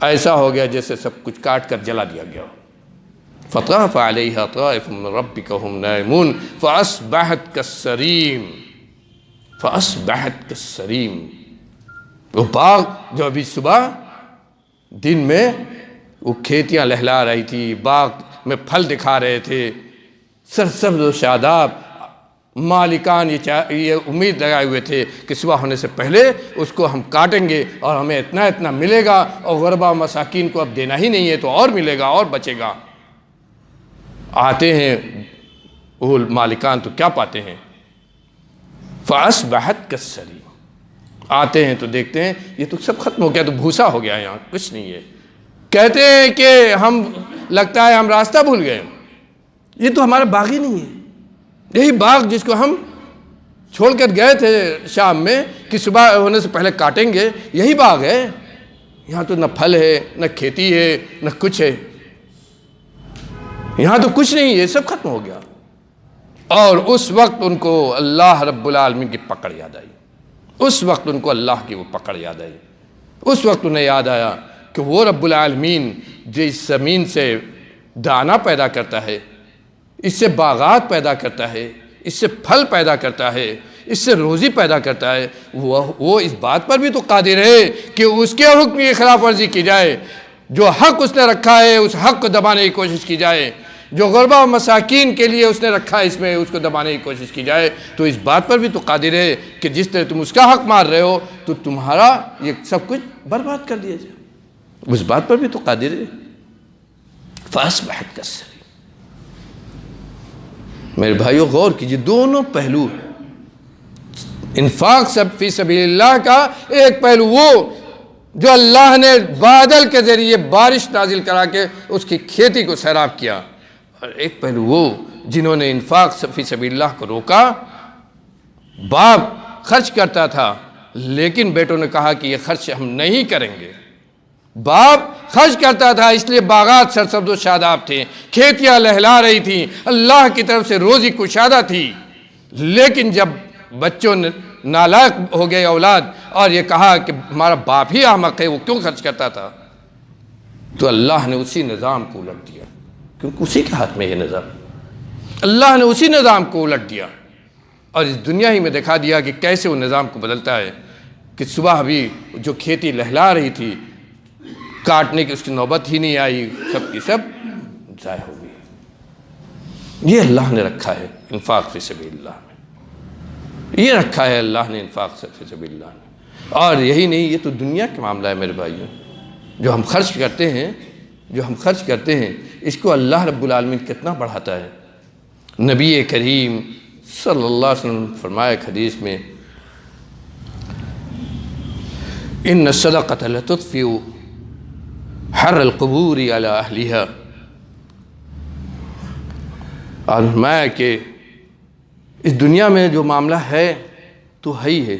ایسا ہو گیا جیسے سب کچھ کاٹ کر جلا دیا گیا۔ فطاف علیہ طائف من ربک وہم نائمون فاصبحت کالصریم، فاصبحت کالصریم، وہ باغ جو ابھی صبح دن میں وہ کھیتیاں لہلا رہی تھی، باغ میں پھل دکھا رہے تھے، سرسبز و شاداب، مالکان یہ امید لگائے ہوئے تھے کہ صبح ہونے سے پہلے اس کو ہم کاٹیں گے اور ہمیں اتنا اتنا ملے گا، اور غربا مساکین کو اب دینا ہی نہیں ہے تو اور ملے گا اور بچے گا۔ آتے ہیں وہ مالکان تو کیا پاتے ہیں؟ فاصبحت کالصریم، آتے ہیں تو دیکھتے ہیں یہ تو سب ختم ہو گیا، تو بھوسا ہو گیا، یہاں کچھ نہیں ہے۔ کہتے ہیں کہ ہم لگتا ہے ہم راستہ بھول گئے، یہ تو ہمارا باغ ہی نہیں ہے، یہی باغ جس کو ہم چھوڑ کر گئے تھے شام میں کہ صبح ہونے سے پہلے کاٹیں گے، یہی باغ ہے، یہاں تو نہ پھل ہے، نہ کھیتی ہے، نہ کچھ ہے، یہاں تو کچھ نہیں ہے، سب ختم ہو گیا۔ اور اس وقت ان کو اللہ رب العالمین کی پکڑ یاد آئی، اس وقت ان کو اللہ کی وہ پکڑ یاد آئی، اس وقت انہیں یاد آیا کہ وہ رب العالمین جو اس زمین سے دانہ پیدا کرتا ہے، اس سے باغات پیدا کرتا ہے، اس سے پھل پیدا کرتا ہے، اس سے روزی پیدا کرتا ہے، وہ اس بات پر بھی تو قادر ہے کہ اس کے حکم کی خلاف ورزی کی جائے، جو حق اس نے رکھا ہے اس حق کو دبانے کی کوشش کی جائے، جو غربا و مساکین کے لیے اس نے رکھا ہے اس میں اس کو دبانے کی کوشش کی جائے، تو اس بات پر بھی تو قادر ہے کہ جس طرح تم اس کا حق مار رہے ہو تو تمہارا یہ سب کچھ برباد کر دیا جائے، اس بات پر بھی تو قادر ہے۔ فاصبحت کالصریم، میرے بھائیو غور کیجئے، دونوں پہلو ہیں۔ انفاق فی سبیل اللہ کا ایک پہلو وہ جو اللہ نے بادل کے ذریعے بارش نازل کرا کے اس کی کھیتی کو سیراب کیا، اور ایک پہلو وہ جنہوں نے انفاق فی سبیل اللہ کو روکا۔ باپ خرچ کرتا تھا لیکن بیٹوں نے کہا کہ یہ خرچ ہم نہیں کریں گے۔ باپ خرچ کرتا تھا اس لیے باغات سرسبز و شاداب تھے، کھیتیاں لہلا رہی تھیں، اللہ کی طرف سے روزی کشادہ تھی، لیکن جب بچوں نے نالائق ہو گئے اولاد اور یہ کہا کہ ہمارا باپ ہی احمق ہے، وہ کیوں خرچ کرتا تھا، تو اللہ نے اسی نظام کو الٹ دیا، کیونکہ اسی کے ہاتھ میں یہ نظام، اللہ نے اسی نظام کو الٹ دیا، اور اس دنیا ہی میں دکھا دیا کہ کیسے وہ نظام کو بدلتا ہے، کہ صبح ابھی جو کھیتی لہلا رہی تھی کاٹنے کی اس کی نوبت ہی نہیں آئی، سب کی سب ضائع ہو گئی۔ یہ اللہ نے رکھا ہے انفاق فی سبیل اللہ میں، یہ رکھا ہے اللہ نے انفاق فی سبیل اللہ میں، اور یہی نہیں، یہ تو دنیا کا معاملہ ہے میرے بھائیوں، جو ہم خرچ کرتے ہیں اس کو اللہ رب العالمین کتنا بڑھاتا ہے۔ نبی کریم صلی اللہ علیہ وسلم فرمایا ایک حدیث میں، ان الصدقۃ لتطفئ حر القبور علی اہلہا، اور فرمایا کہ اس دنیا میں جو معاملہ ہے تو ہے ہی ہے،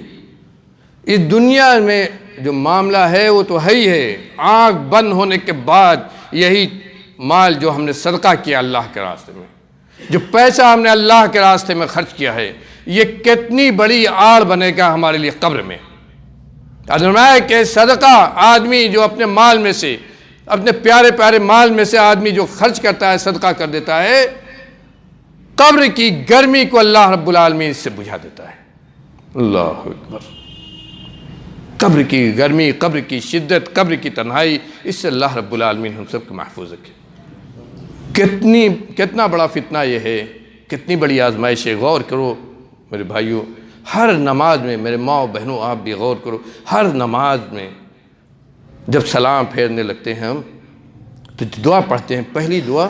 اس دنیا میں جو معاملہ ہے وہ تو ہے ہی ہے، آنکھ بند ہونے کے بعد یہی مال جو ہم نے صدقہ کیا اللہ کے راستے میں، جو پیسہ ہم نے اللہ کے راستے میں خرچ کیا ہے، یہ کتنی بڑی آڑ بنے گا ہمارے لیے قبر میں۔ فرمایا کہ صدقہ آدمی جو اپنے مال میں سے، اپنے پیارے پیارے مال میں سے آدمی جو خرچ کرتا ہے، صدقہ کر دیتا ہے، قبر کی گرمی کو اللہ رب العالمین اس سے بجھا دیتا ہے۔ اللہ اکبر، قبر کی گرمی، قبر کی شدت، قبر کی تنہائی، اس سے اللہ رب العالمین ہم سب کو محفوظ رکھے۔ کتنا بڑا فتنہ یہ ہے، کتنی بڑی آزمائش ہے۔ غور کرو میرے بھائیوں، ہر نماز میں، میرے ماں بہنوں آپ بھی غور کرو، ہر نماز میں جب سلام پھیرنے لگتے ہیں ہم تو دعا پڑھتے ہیں، پہلی دعا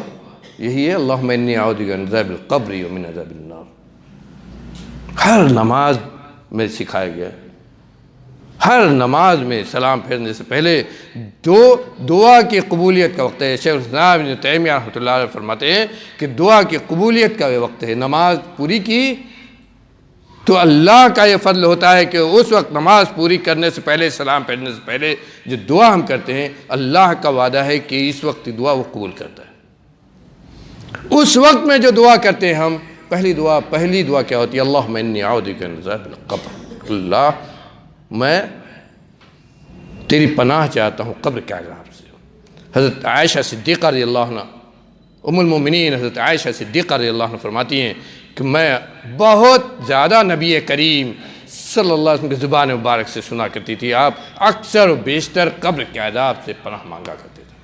یہی ہے اللہم انی اعوذ بک من عذاب القبر ومن عذاب النار۔ ہر نماز میں سکھایا گیا ہے، ہر نماز میں سلام پھیرنے سے پہلے دعا کی قبولیت کا وقت ہے۔ شیخ الاسلام ابن تیمیہ رحمۃ اللہ علیہ فرماتے ہیں کہ دعا کی قبولیت کا یہ وقت ہے۔ نماز پوری کی تو اللہ کا یہ فضل ہوتا ہے کہ اس وقت نماز پوری کرنے سے پہلے، سلام پھیرنے سے پہلے جو دعا ہم کرتے ہیں، اللہ کا وعدہ ہے کہ اس وقت دعا وہ قبول کرتا ہے۔ اس وقت میں جو دعا کرتے ہیں ہم، پہلی دعا کیا ہوتی ہے؟ اللہم انی اعوذ بک من عذاب القبر، اللہ میں تیری پناہ چاہتا ہوں قبر کے عذاب سے۔ حضرت عائشہ صدیقہ رضی اللہ عنہ، ام المومنین حضرت عائشہ صدیقہ رضی اللہ عنہ فرماتی ہیں کہ میں بہت زیادہ نبی کریم صلی اللہ علیہ وسلم کی زبان مبارک سے سنا کرتی تھی، آپ اکثر و بیشتر قبر کے عذاب سے پناہ مانگا کرتے تھے۔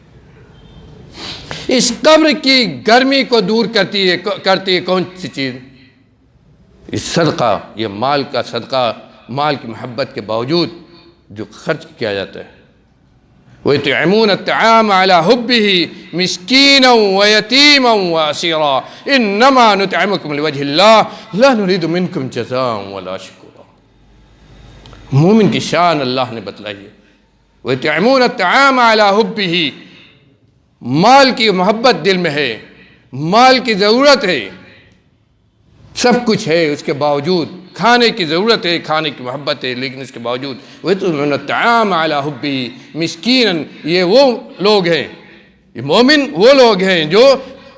اس قبر کی گرمی کو دور کرتی ہے کون سی چیز؟ اس صدقہ، یہ مال کا صدقہ، مال کی محبت کے باوجود جو خرچ کیا جاتا ہے۔ وَيُطْعِمُونَ الطَّعَامَ عَلَى حُبِّهِ مِسْكِينًا وَيَتِيمًا وَأَسِيرًا إِنَّمَا نُطْعِمُكُمْ لِوَجْهِ اللَّهِ لَا نُرِيدُ مِنْكُمْ جَزَاءً وَلَا شُكُورًا۔ مومن کی شان اللہ نے بتلائی ہے۔ وَيُطْعِمُونَ الطَّعَامَ عَلَى حُبِّهِ، مال کی محبت دل میں ہے، مال کی ضرورت ہے، سب کچھ ہے، اس کے باوجود کھانے کی ضرورت ہے، کھانے کی محبت ہے، لیکن اس کے باوجود وَيُطْعِمُونَ الطَّعَامَ عَلَى حُبِّهِ مِسْكِينًا، یہ وہ لوگ ہیں، یہ مومن وہ لوگ ہیں جو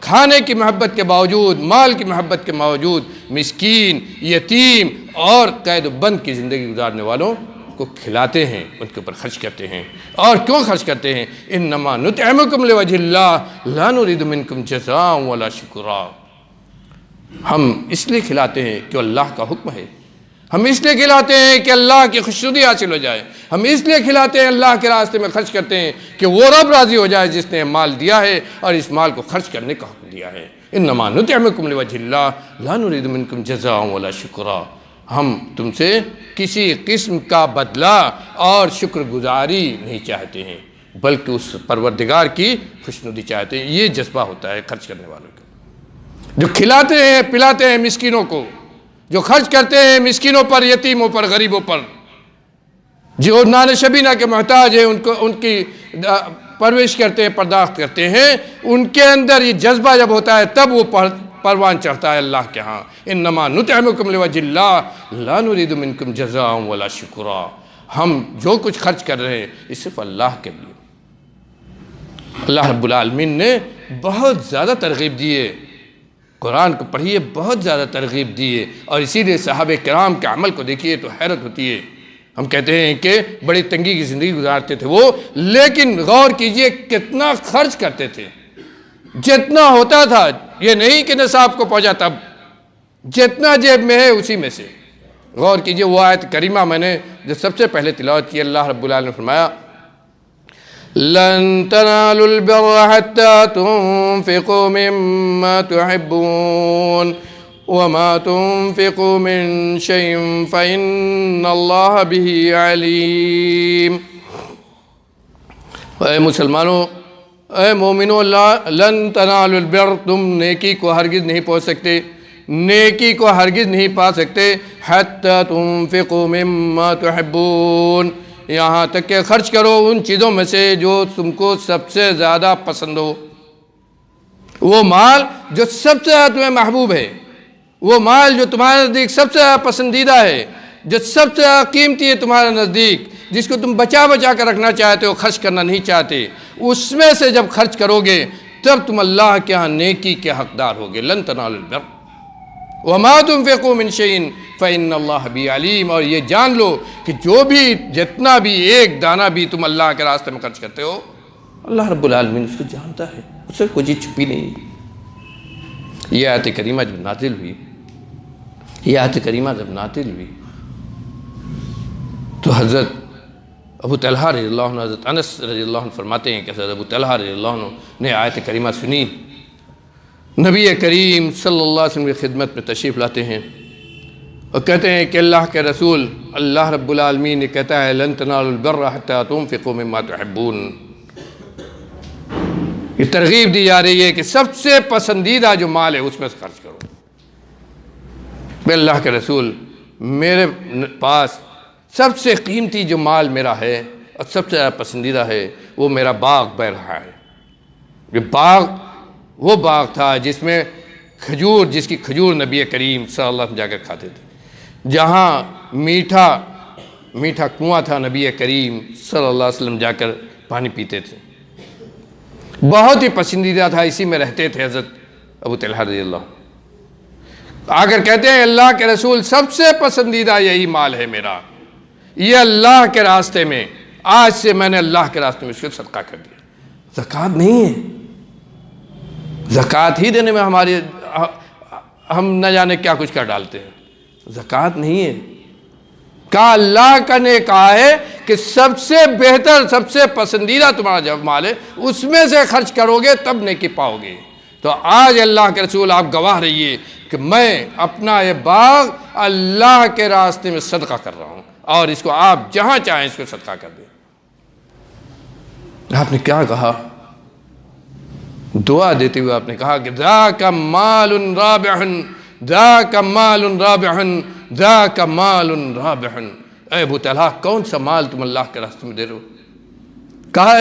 کھانے کی محبت کے باوجود، مال کی محبت کے باوجود مسکین، یتیم اور قید و بند کی زندگی گزارنے والوں کو کھلاتے ہیں، ان کے اوپر خرچ کرتے ہیں۔ اور کیوں خرچ کرتے ہیں؟ انما نطعمکم لوجہ اللہ لا نرید منکم جزاء ولا شکورا۔ ہم اس لیے کھلاتے ہیں کہ اللہ کا حکم ہے، ہم اس لیے کھلاتے ہیں کہ اللہ کی خوشنودی حاصل ہو جائے، ہم اس لیے کھلاتے ہیں، اللہ کے راستے میں خرچ کرتے ہیں کہ وہ رب راضی ہو جائے جس نے مال دیا ہے اور اس مال کو خرچ کرنے کا حکم دیا ہے۔ انما نطعمکم لوجہ اللہ لا نرید منکم جزاء ولا شکورا، ہم تم سے کسی قسم کا بدلہ اور شکر گزاری نہیں چاہتے ہیں، بلکہ اس پروردگار کی خوشنودی چاہتے ہیں۔ یہ جذبہ ہوتا ہے خرچ کرنے والوں کا، جو کھلاتے ہیں پلاتے ہیں مسکینوں کو، جو خرچ کرتے ہیں مسکینوں پر، یتیموں پر، غریبوں پر، جو نان شبینہ کے محتاج ہیں ان کی پرورش کرتے ہیں، پرداخت کرتے ہیں، ان کے اندر یہ جذبہ جب ہوتا ہے تب وہ پروان چڑھتا ہے اللہ کے ہاں۔ انما نطعمکم لوجہ اللہ لا نرید منکم جزاء ولا شکورا، ہم جو کچھ خرچ کر رہے ہیں یہ صرف اللہ کے لیے۔ اللہ رب العالمین نے بہت زیادہ ترغیب دی ہے، قرآن کو پڑھیے، بہت زیادہ ترغیب دی ہے، اور اسی لیے صحابہ کرام کے عمل کو دیکھیے تو حیرت ہوتی ہے۔ ہم کہتے ہیں کہ بڑی تنگی کی زندگی گزارتے تھے وہ، لیکن غور کیجئے کتنا خرچ کرتے تھے، جتنا ہوتا تھا، یہ نہیں کہ نصاب کو پہنچا تب، جتنا جیب میں ہے اسی میں سے۔ غور کیجئے وہ آیت کریمہ میں نے جو سب سے پہلے تلاوت کی، اللہ رب العالمین نے فرمایا لن تنالوا البر حتى تنفقوا مما تحبون وما تنفقوا من شيء فإن الله به عليم۔ اے مسلمانوں، اے مومنوں، لن تنالوا البر، تم نیکی کو ہرگز نہیں پہنچ سکتے، نیکی کو ہرگز نہیں پا سکتے، حتی تنفقوا مما تحبون، یہاں تک کہ خرچ کرو ان چیزوں میں سے جو تم کو سب سے زیادہ پسند ہو۔ وہ مال جو سب سے زیادہ تمہیں محبوب ہے، وہ مال جو تمہارے نزدیک سب سے زیادہ پسندیدہ ہے، جو سب سے زیادہ قیمتی ہے تمہارے نزدیک، جس کو تم بچا کر رکھنا چاہتے ہو، خرچ کرنا نہیں چاہتے، اس میں سے جب خرچ کرو گے تب تم اللہ کے ہاں نیکی کے حقدار ہوگے۔ لن تنالوا البر وما تنفقوا من شيء فإن الله به عليم، اور یہ جان لو کہ جو بھی جتنا بھی ایک دانہ بھی تم اللہ کے راستے میں خرچ کرتے ہو، اللہ رب العالمین اس کو جانتا ہے، اس سے کوئی چیز چھپی نہیں۔ یہ آیت کریمہ جب نازل ہوئی تو حضرت ابو طلحہ رضی اللہ عنہ، حضرت انس رضی اللہ عنہ فرماتے ہیں کہ حضرت ابو طلحہ رضی اللہ عنہ نے آیت کریمہ سنی، نبی کریم صلی اللہ علیہ وسلم کی خدمت میں تشریف لاتے ہیں اور کہتے ہیں کہ اللہ کے رسول، اللہ رب العالمین نے کہتا ہے لن تنالوا البر حتی تنفقوا مما تحبون، یہ ترغیب دی جا رہی ہے کہ سب سے پسندیدہ جو مال ہے اس میں سے خرچ کرو۔ بے اللہ کے رسول، میرے پاس سب سے قیمتی جو مال میرا ہے اور سب سے زیادہ پسندیدہ ہے وہ میرا باغ بہ رہا ہے۔ یہ باغ وہ باغ تھا جس میں کھجور، جس کی کھجور نبی کریم صلی اللہ علیہ وسلم جا کر کھاتے تھے، جہاں میٹھا کنواں تھا، نبی کریم صلی اللہ علیہ وسلم جا کر پانی پیتے تھے، بہت ہی پسندیدہ تھا، اسی میں رہتے تھے حضرت ابو طلحہ رضی اللہ۔ اگر کہتے ہیں اللہ کے رسول سب سے پسندیدہ یہی مال ہے میرا، یہ اللہ کے راستے میں، آج سے میں نے اللہ کے راستے میں اس کو صدقہ کر دیا۔ زکوٰۃ نہیں ہے، زکوٰۃ ہی دینے میں ہم نہ جانے کیا کچھ کر ڈالتے ہیں، زکوٰۃ نہیں ہے۔ کہا اللہ کا نے کہا ہے کہ سب سے بہتر، سب سے پسندیدہ تمہارا جب مال ہے اس میں سے خرچ کرو گے تب نیکی پاؤ گے۔ تو آج اللہ کے رسول آپ گواہ رہیے کہ میں اپنا یہ باغ اللہ کے راستے میں صدقہ کر رہا ہوں، اور اس کو آپ جہاں چاہیں اس کو صدقہ کر دیں۔ آپ نے کیا کہا؟ دعا دیتے ہوئے آپ نے کہا کہ ذاک مال رابح، ذاک مال رابح، ذاک مال رابح۔ اے ابو طلحہ، کون سا مال تم اللہ کے راستے میں دے رہے ہو؟ کہا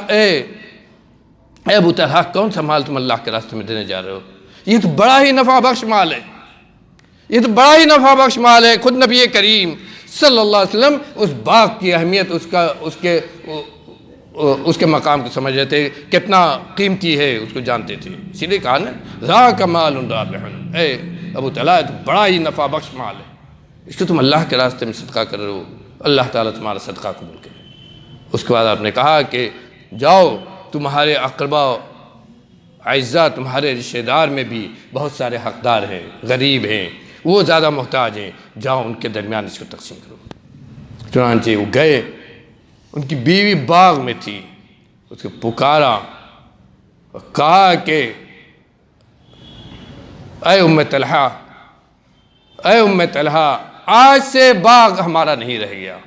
اے ابو طلحہ، کون سا مال تم اللہ کے راستے میں دینے جا رہے ہو؟ یہ تو بڑا ہی نفع بخش مال ہے، یہ تو بڑا ہی نفع بخش مال ہے۔ خود نبی کریم صلی اللہ علیہ وسلم اس باغ کی اہمیت، اس کے مقام کو سمجھ رہے تھے، کتنا قیمتی ہے اس کو جانتے تھے، اسی لیے کہا نا ذاک مال رابح۔ اے ابو طلحہ، تو بڑا ہی نفع بخش مال ہے، اس کو تم اللہ کے راستے میں صدقہ کر رہے ہو، اللہ تعالیٰ تمہارا صدقہ قبول کرے۔ اس کے بعد آپ نے کہا کہ جاؤ، تمہارے اقربا اعزاء، تمہارے رشتہ دار میں بھی بہت سارے حقدار ہیں، غریب ہیں، وہ زیادہ محتاج ہیں، جاؤ ان کے درمیان اس کو تقسیم کرو۔ چنانچہ وہ گئے، ان کی بیوی باغ میں تھی، اس کو پکارا اور کہا کہ اے ام طلحہ، اے ام طلحہ، آج سے باغ ہمارا نہیں رہ گیا۔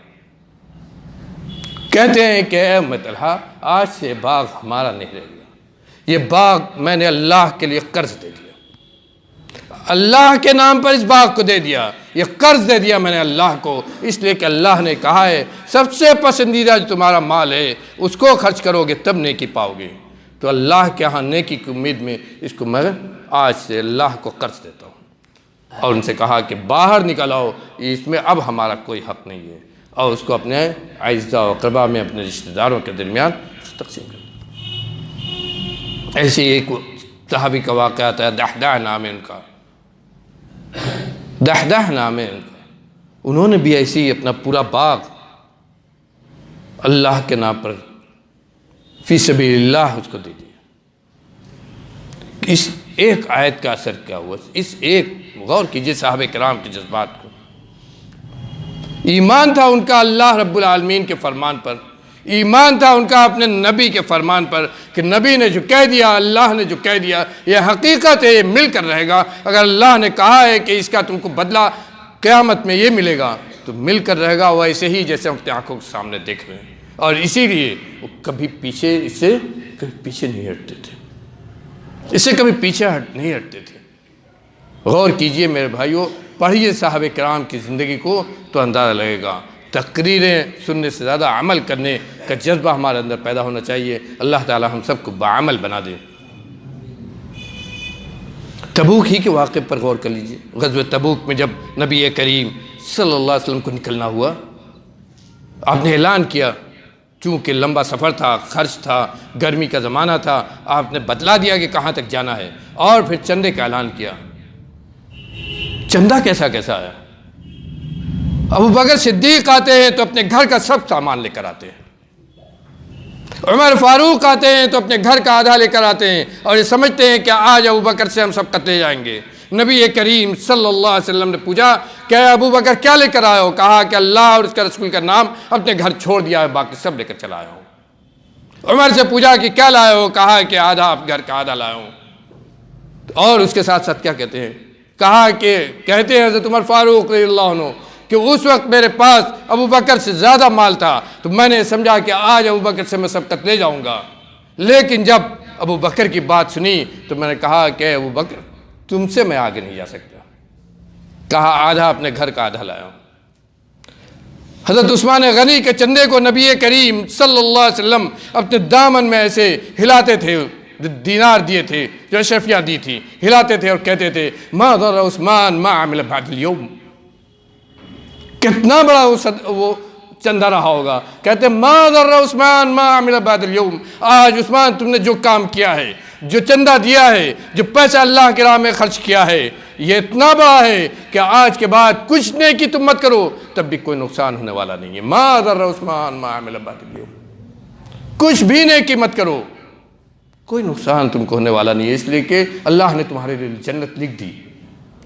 کہتے ہیں کہ اے ام طلحہ، آج سے باغ ہمارا نہیں رہ گیا، یہ باغ میں نے اللہ کے لیے قرض دے دیا، اللہ کے نام پر اس باغ کو دے دیا، یہ قرض دے دیا میں نے اللہ کو، اس لیے کہ اللہ نے کہا ہے سب سے پسندیدہ جو تمہارا مال ہے اس کو خرچ کرو گے تب نیکی پاؤ گے۔ تو اللہ کے ہاں نیکی کی امید میں اس کو میں آج سے اللہ کو قرض دیتا ہوں۔ اور ان سے کہا کہ باہر نکل آؤ، اس میں اب ہمارا کوئی حق نہیں ہے، اور اس کو اپنے اعزاء و اقربا میں، اپنے رشتہ داروں کے درمیان تقسیم کر۔ ایسے ایک صحابی کا واقعہ آتا ہے، دحدح نام ہے ان کا، دحدح نام ہے ان کا، انہوں نے بھی ایسے ہی اپنا پورا باغ اللہ کے نام پر فی سبیل اللہ اس کو دے دیا۔ اس ایک آیت کا اثر کیا ہوا، اس ایک، غور کیجئے صحابہ کرام کے جذبات کو، ایمان تھا ان کا اللہ رب العالمین کے فرمان پر، ایمان تھا ان کا اپنے نبی کے فرمان پر کہ نبی نے جو کہہ دیا، اللہ نے جو کہہ دیا یہ حقیقت ہے، یہ مل کر رہے گا۔ اگر اللہ نے کہا ہے کہ اس کا تم کو بدلہ قیامت میں یہ ملے گا تو مل کر رہے گا، ویسے ہی جیسے ہم اپنے آنکھوں کے سامنے دیکھ رہے ہیں۔ اور اسی لیے وہ کبھی پیچھے، اس سے کبھی پیچھے نہیں ہٹتے تھے، اس سے کبھی پیچھے نہیں ہٹتے تھے۔ غور کیجئے میرے بھائیوں، پڑھیے صحابہ کرام کی زندگی کو تو اندازہ لگے گا۔ تقریریں سننے سے زیادہ عمل کرنے کا جذبہ ہمارے اندر پیدا ہونا چاہیے۔ اللہ تعالی ہم سب کو بعمل بنا دے۔ تبوک ہی کے واقعے پر غور کر لیجئے۔ غزوہ تبوک میں جب نبی کریم صلی اللہ علیہ وسلم کو نکلنا ہوا، آپ نے اعلان کیا، چونکہ لمبا سفر تھا، خرچ تھا، گرمی کا زمانہ تھا، آپ نے بتلا دیا کہ کہاں تک جانا ہے، اور پھر چندے کا اعلان کیا۔ چندہ کیسا کیسا ہے؟ ابو بکر صدیق آتے ہیں تو اپنے گھر کا سب سامان لے کر آتے ہیں، عمر فاروق آتے ہیں تو اپنے گھر کا آدھا لے کر آتے ہیں، اور یہ سمجھتے ہیں کہ آج ابو بکر سے ہم سب قتلے جائیں گے، نبی کریم صلی اللہ علیہ وسلم نے پوچھا کہ ابو بکر کیا لے کر آئے ہو؟ کہا کہ اللہ اور اس کا رسول کا نام اپنے گھر چھوڑ دیا ہے، باقی سب لے کر چلا آیا ہوں۔ عمر سے پوچھا کہ کیا لائے ہو؟ کہا کہ آدھا آپ گھر کا آدھا لایا ہوں۔ اور اس کے ساتھ ساتھ کیا کہتے ہیں؟ کہا کہ کہتے ہیں حضرت عمر فاروق رضی اللہ عنہ کہ اس وقت میرے پاس ابو بکر سے زیادہ مال تھا، تو میں نے سمجھا کہ آج ابو بکر سے میں سبقت لے جاؤں گا، لیکن جب ابو بکر کی بات سنی تو میں نے کہا کہ ابو بکر تم سے میں آگے نہیں جا سکتا۔ کہا آدھا اپنے گھر کا آدھا لایا ہوں۔ حضرت عثمان غنی کے چندے کو نبی کریم صلی اللہ علیہ وسلم اپنے دامن میں ایسے ہلاتے تھے، دینار دیے تھے جو اشرفیاں دی تھی، ہلاتے تھے اور کہتے تھے ما ضر عثمان ما عمل بعد اليوم۔ کتنا بڑا وہ چندہ رہا ہوگا، کہتے ما ضر عثمان ما عمل بعد اليوم، آج عثمان تم نے جو کام کیا ہے، جو چندہ دیا ہے، جو پیسہ اللہ کی راہ میں خرچ کیا ہے، یہ اتنا بڑا ہے کہ آج کے بعد کچھ نیکی تم مت کرو تب بھی کوئی نقصان ہونے والا نہیں ہے۔ ما ضر عثمان ما عمل بعد اليوم، کچھ بھی نیکی مت کرو، کوئی نقصان تم کو ہونے والا نہیں ہے، اس لیے کہ اللہ نے تمہارے لیے جنت لکھ دی،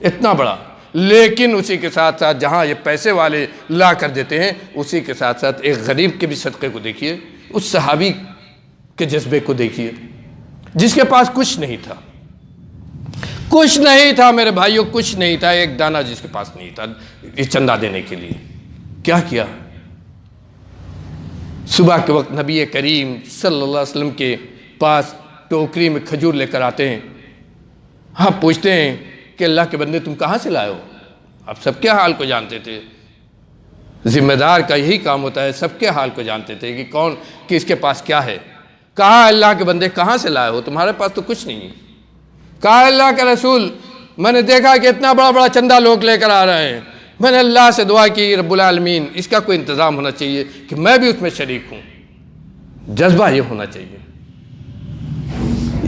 اتنا بڑا۔ لیکن اسی کے ساتھ ساتھ جہاں یہ پیسے والے لا کر دیتے ہیں، اسی کے ساتھ ساتھ ایک غریب کے بھی صدقے کو دیکھیے، اس صحابی کے جذبے کو دیکھیے جس کے پاس کچھ نہیں تھا، کچھ نہیں تھا میرے بھائیوں، کچھ نہیں تھا، ایک دانہ جس کے پاس نہیں تھا یہ چندہ دینے کے لیے۔ کیا کیا؟ صبح کے وقت نبی کریم صلی اللہ علیہ وسلم کے پاس ٹوکری میں کھجور لے کر آتے ہیں، ہاں پوچھتے ہیں کہ اللہ کے بندے تم کہاں سے لائے ہو؟ آپ سب کے حال کو جانتے تھے، ذمہ دار کا یہی کام ہوتا ہے، سب کے حال کو جانتے تھے کہ کون کس کے پاس کیا ہے۔ کہا اللہ کے بندے کہاں سے لائے ہو؟ تمہارے پاس تو کچھ نہیں ہے۔ کہا اللہ کے رسول میں نے دیکھا کہ اتنا بڑا بڑا چندہ لوگ لے کر آ رہے ہیں، میں نے اللہ سے دعا کی رب العالمین اس کا کوئی انتظام ہونا چاہیے کہ میں بھی اس میں شریک ہوں، جذبہ یہ ہونا چاہیے۔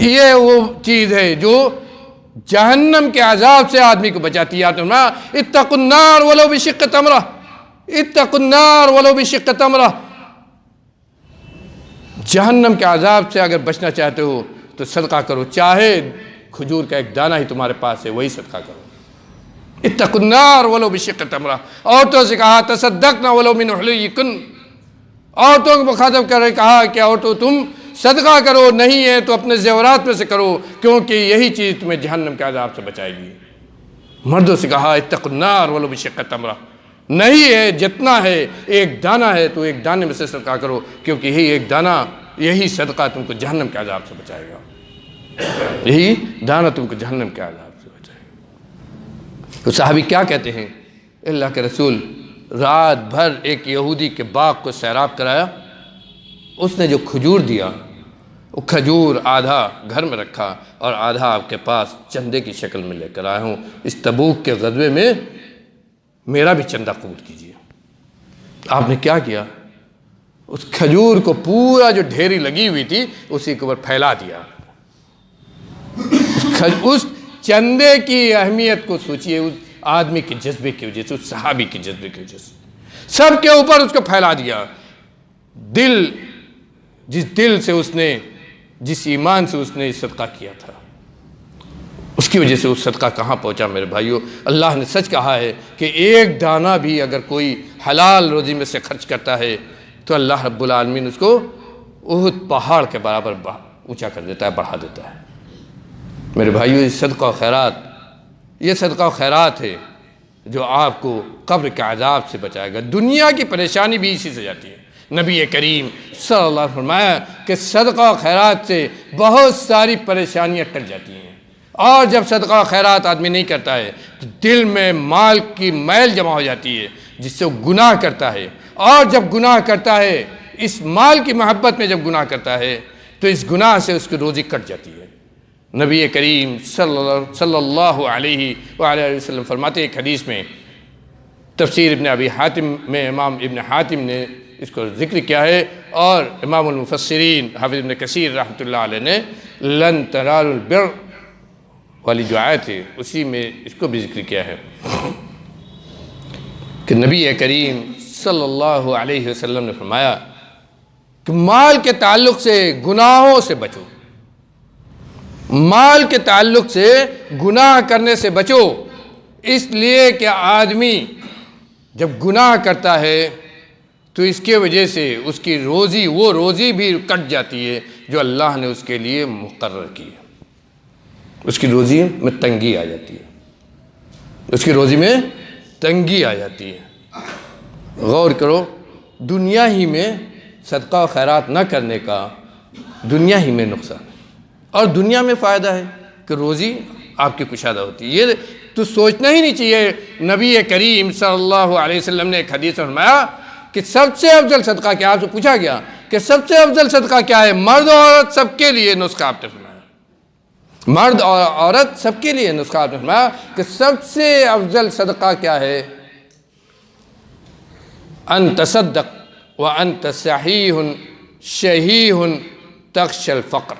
یہ وہ چیز ہے جو جہنم کے عذاب سے آدمی کو بچاتی ہے۔ اتقوا النار ولو بشق تمرہ، اتقوا النار ولو بشق تمرہ۔ جہنم کے عذاب سے اگر بچنا چاہتے ہو تو صدقہ کرو، چاہے کھجور کا ایک دانہ ہی تمہارے پاس ہے وہی صدقہ کرو۔ اتقوا النار ولو بشق تمرہ۔ عورتوں سے کہا تصدقنا ولو من حلیکن، عورتوں کو مخاطب کر رہے کہا کہ عورتوں تم صدقہ کرو، نہیں ہے تو اپنے زیورات میں سے کرو، کیونکہ یہی چیز تمہیں جہنم کے عذاب سے بچائے گی۔ مردوں سے کہا اتقوا النار ولو بشق تمرہ، نہیں ہے جتنا ہے ایک دانہ ہے تو ایک دانے میں سے صدقہ کرو، کیونکہ یہی ایک دانہ، یہی صدقہ تم کو جہنم کے عذاب سے بچائے گا، یہی دانہ تم کو جہنم کے عذاب سے بچائے گا۔ تو صحابی کیا کہتے ہیں؟ اللہ کے رسول رات بھر ایک یہودی کے باغ کو سیراب کرایا، اس نے جو کھجور دیا وہ کھجور آدھا گھر میں رکھا اور آدھا آپ کے پاس چندے کی شکل میں لے کر آیا ہوں، اس تبوک کے غزوے میں میرا بھی چندہ قبول کیجیے۔ آپ نے کیا کیا؟ اس کھجور کو پورا جو ڈھیری لگی ہوئی تھی اسی کے اوپر پھیلا دیا۔ اس چندے کی اہمیت کو سوچئے، اس آدمی کے جذبے کی وجہ سے، اس صحابی کے جذبے کی وجہ سے سب کے اوپر اس کو پھیلا دیا۔ جس دل سے اس نے، جس ایمان سے اس نے صدقہ کیا تھا، اس کی وجہ سے اس صدقہ کہاں پہنچا میرے بھائیوں۔ اللہ نے سچ کہا ہے کہ ایک دانہ بھی اگر کوئی حلال روزی میں سے خرچ کرتا ہے تو اللہ رب العالمین اس کو احد پہاڑ کے برابر اونچا کر دیتا ہے، بڑھا دیتا ہے۔ میرے بھائیوں یہ صدقہ و خیرات، یہ صدقہ و خیرات ہے جو آپ کو قبر کے عذاب سے بچائے گا۔ دنیا کی پریشانی بھی اسی سے جاتی ہے۔ نبی کریم صلی اللہ علیہ وسلم نے فرمایا کہ صدقہ و خیرات سے بہت ساری پریشانیاں ٹل جاتی ہیں، اور جب صدقہ و خیرات آدمی نہیں کرتا ہے تو دل میں مال کی میل جمع ہو جاتی ہے جس سے وہ گناہ کرتا ہے، اور جب گناہ کرتا ہے اس مال کی محبت میں جب گناہ کرتا ہے تو اس گناہ سے اس کی روزی کٹ جاتی ہے۔ نبی کریم صلی اللہ علیہ وآلہ وسلم فرماتے ہیں ایک حدیث میں، تفسیر ابن ابی حاتم میں امام ابن حاتم نے اس کو ذکر کیا ہے، اور امام المفسرین حافظ ابن کثیر رحمۃ اللہ علیہ نے لن تنالوا البر والی جو آیت ہے اسی میں اس کو بھی ذکر کیا ہے کہ نبی کریم صلی اللہ علیہ وسلم نے فرمایا کہ مال کے تعلق سے گناہوں سے بچو، مال کے تعلق سے گناہ کرنے سے بچو، اس لیے کہ آدمی جب گناہ کرتا ہے تو اس کی وجہ سے اس کی روزی، وہ روزی بھی کٹ جاتی ہے جو اللہ نے اس کے لیے مقرر کی ہے، اس کی روزی میں تنگی آ جاتی ہے، اس کی روزی میں تنگی آ جاتی ہے۔ غور کرو، دنیا ہی میں صدقہ و خیرات نہ کرنے کا دنیا ہی میں نقصان ہے، اور دنیا میں فائدہ ہے کہ روزی آپ کی کشادہ ہوتی ہے۔ یہ تو سوچنا ہی نہیں چاہیے۔ نبی کریم صلی اللہ علیہ وسلم نے ایک حدیث میں فرمایا کہ سب سے افضل صدقہ کیا؟ آپ سے پوچھا گیا کہ سب سے افضل صدقہ کیا ہے؟ مرد اور عورت سب کے لیے نسخہ آپ نے فرمایا، مرد اور عورت سب کے لیے نسخہ آپ نے فرمایا کہ سب سے افضل صدقہ کیا ہے؟ ان تصدق وانت صحیح شحیح تخشى الفقر۔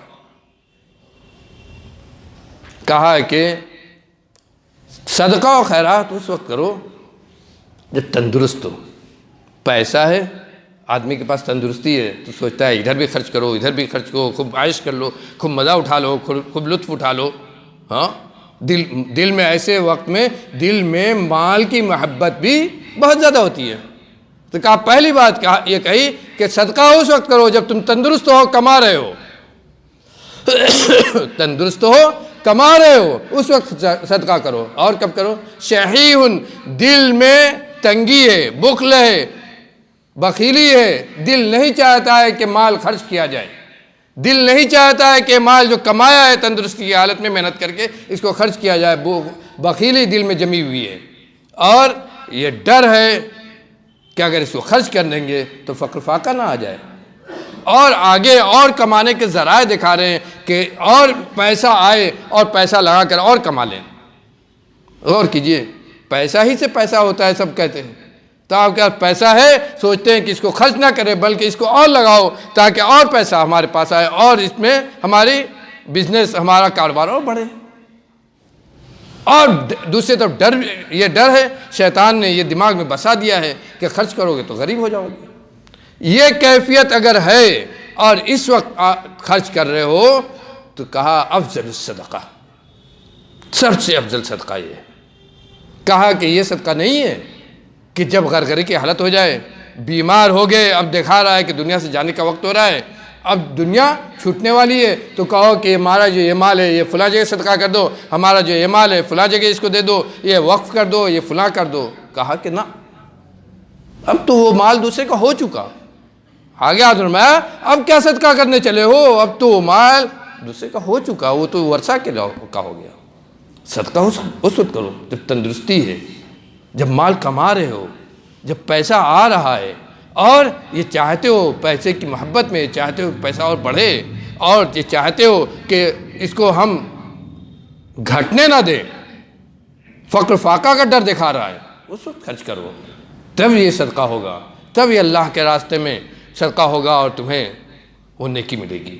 کہا کہ صدقہ و خیرات اس وقت کرو جب تندرست ہو، پیسہ ہے، آدمی کے پاس تندرستی ہے تو سوچتا ہے ادھر بھی خرچ کرو، ادھر بھی خرچ کرو، خوب عائش کر لو، خوب مزہ اٹھا لو، خوب لطف اٹھا لو۔ ہاں، دل میں ایسے وقت میں دل میں مال کی محبت بھی بہت زیادہ ہوتی ہے۔ تو کہا پہلی بات یہ کہی کہ صدقہ اس وقت کرو جب تم تندرست ہو، کما رہے ہو، تندرست ہو، کما رہے ہو، اس وقت صدقہ کرو۔ اور کب کرو؟ شحیح، دل میں تنگی ہے، بخل ہے، بخیلی ہے، دل نہیں چاہتا ہے کہ مال خرچ کیا جائے، دل نہیں چاہتا ہے کہ مال جو کمایا ہے تندرستی کی حالت میں محنت کر کے اس کو خرچ کیا جائے، بخیلی دل میں جمی ہوئی ہے، اور یہ ڈر ہے کہ اگر اس کو خرچ کر دیں گے تو فقر فاقہ نہ آ جائے، اور آگے اور کمانے کے ذرائع دکھا رہے ہیں کہ اور پیسہ آئے اور پیسہ لگا کر اور کما لیں۔ غور کیجئے، پیسہ ہی سے پیسہ ہوتا ہے سب کہتے ہیں، تو آپ کے پاس پیسہ ہے سوچتے ہیں کہ اس کو خرچ نہ کرے بلکہ اس کو اور لگاؤ تاکہ اور پیسہ ہمارے پاس آئے اور اس میں ہماری بزنس، ہمارا کاروبار اور بڑھے۔ اور دوسرے طرف یہ ڈر ہے، شیطان نے یہ دماغ میں بسا دیا ہے کہ خرچ کرو گے تو غریب ہو جاؤ گے۔ یہ کیفیت اگر ہے اور اس وقت خرچ کر رہے ہو تو کہا افضل الصدقہ، سب سے افضل صدقہ یہ ہے۔ کہا کہ یہ صدقہ نہیں ہے کہ جب غرغرے کی حالت ہو جائے، بیمار ہو گئے، اب دکھا رہا ہے کہ دنیا سے جانے کا وقت ہو رہا ہے، اب دنیا چھوٹنے والی ہے، تو کہو کہ ہمارا جو یہ مال ہے یہ فلاں جگہ صدقہ کر دو، ہمارا جو یہ مال ہے فلاں جگہ اس کو دے دو، یہ وقف کر دو، یہ فلاں کر دو۔ کہا کہ نہ، اب تو وہ مال دوسرے کا ہو چکا۔ آگے آدھر میں اب کیا صدقہ کرنے چلے ہو، اب تو وہ مال دوسرے کا ہو چکا، وہ تو ورثہ کا ہو گیا۔ صدقہ اس وقت کرو جب تندرستی ہے، جب مال کما رہے ہو، جب پیسہ آ رہا ہے، اور یہ چاہتے ہو پیسے کی محبت میں، چاہتے ہو پیسہ اور بڑھے، اور یہ چاہتے ہو کہ اس کو ہم گھٹنے نہ دیں، فقر فاقہ کا ڈر دکھا رہا ہے، اس وقت خرچ کرو، تب یہ صدقہ ہوگا، تب یہ اللہ کے راستے میں صدقہ ہوگا اور تمہیں وہ نیکی ملے گی۔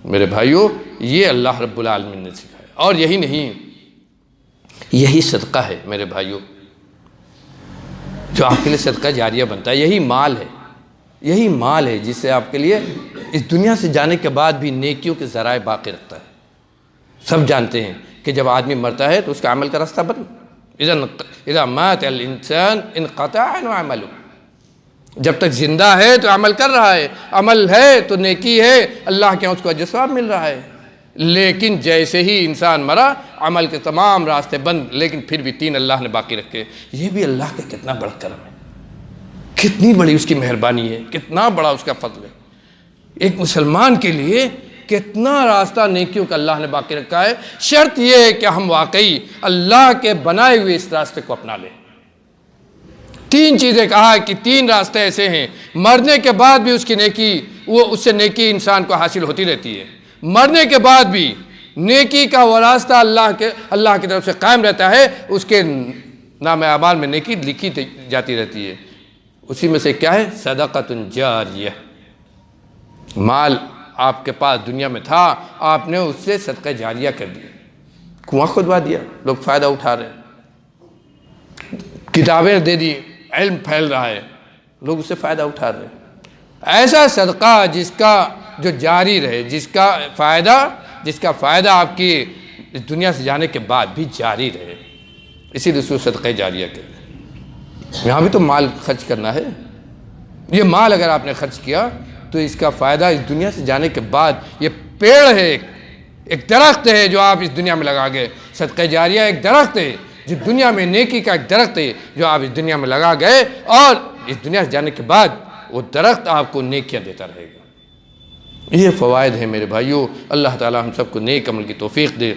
میرے بھائیو، یہ اللہ رب العالمین نے سکھایا، اور یہی نہیں، یہی صدقہ ہے میرے بھائیو جو آپ کے لیے صدقہ جاریہ بنتا ہے۔ یہی مال ہے، یہی مال ہے جس سے آپ کے لیے اس دنیا سے جانے کے بعد بھی نیکیوں کے ذرائع باقی رکھتا ہے۔ سب جانتے ہیں کہ جب آدمی مرتا ہے تو اس کا عمل کا راستہ بند، اذا مات الانسان انقطع عنہ عملہ، جب تک زندہ ہے تو عمل کر رہا ہے، عمل ہے تو نیکی ہے، اللہ کے یہاں اس کو اجر ثواب مل رہا ہے۔ لیکن جیسے ہی انسان مرا، عمل کے تمام راستے بند، لیکن پھر بھی 3 اللہ نے باقی رکھے۔ یہ بھی اللہ کا کتنا بڑا کرم ہے، کتنی بڑی اس کی مہربانی ہے، کتنا بڑا اس کا فضل ہے۔ ایک مسلمان کے لیے کتنا راستہ نیکیوں کا اللہ نے باقی رکھا ہے۔ شرط یہ ہے کہ ہم واقعی اللہ کے بنائے ہوئے اس راستے کو اپنا لیں۔ 3 چیزیں کہا کہ 3 راستے ایسے ہیں، مرنے کے بعد بھی اس کی نیکی، وہ اس سے نیکی انسان کو حاصل ہوتی رہتی ہے، مرنے کے بعد بھی نیکی کا وہ راستہ اللہ کی طرف سے قائم رہتا ہے، اس کے نام اعمال میں نیکی لکھی جاتی رہتی ہے۔ اسی میں سے کیا ہے؟ صدقۃ جاریہ، مال آپ کے پاس دنیا میں تھا، آپ نے اس سے صدقہ جاریہ کر دیا، کنواں کھدوا دیا، لوگ فائدہ اٹھا رہے ہیں، کتابیں دے دی، علم پھیل رہا ہے، لوگ اس سے فائدہ اٹھا رہے ہیں۔ ایسا صدقہ جس کا جو جاری رہے، جس کا فائدہ جس کا فائدہ آپ کی اس دنیا سے جانے کے بعد بھی جاری رہے. اسی لیے اس کو صدقہ جاریہ کہتے ہیں. یہاں بھی تو مال خرچ کرنا ہے. یہ مال اگر آپ نے خرچ کیا تو اس کا فائدہ اس دنیا سے جانے کے بعد، یہ پیڑ ہے، ایک درخت ہے جو آپ اس دنیا میں لگا گئے. صدقہ جاریہ ایک درخت ہے جو دنیا میں نیکی کا ایک درخت ہے جو آپ اس دنیا میں لگا گئے، اور اس دنیا سے جانے کے بعد وہ درخت آپ کو نیکیاں دیتا رہے گا. یہ فوائد ہیں میرے بھائیوں. اللہ تعالی ہم سب کو نیک عمل کی توفیق دے،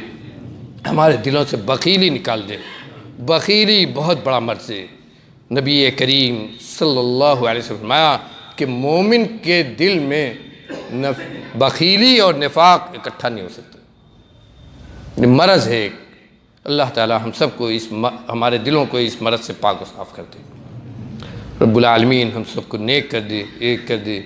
ہمارے دلوں سے بخیلی نکال دے. بخیلی بہت بڑا مرض ہے. نبی کریم صلی اللہ علیہ وسلم فرمایا کہ مومن کے دل میں بخیلی اور نفاق اکٹھا نہیں ہو سکتا. یہ مرض ہے. اللہ تعالی ہم سب کو ہمارے دلوں کو اس مرض سے پاک و صاف کر دے. رب العالمین ہم سب کو نیک کر دے، ایک کر دے،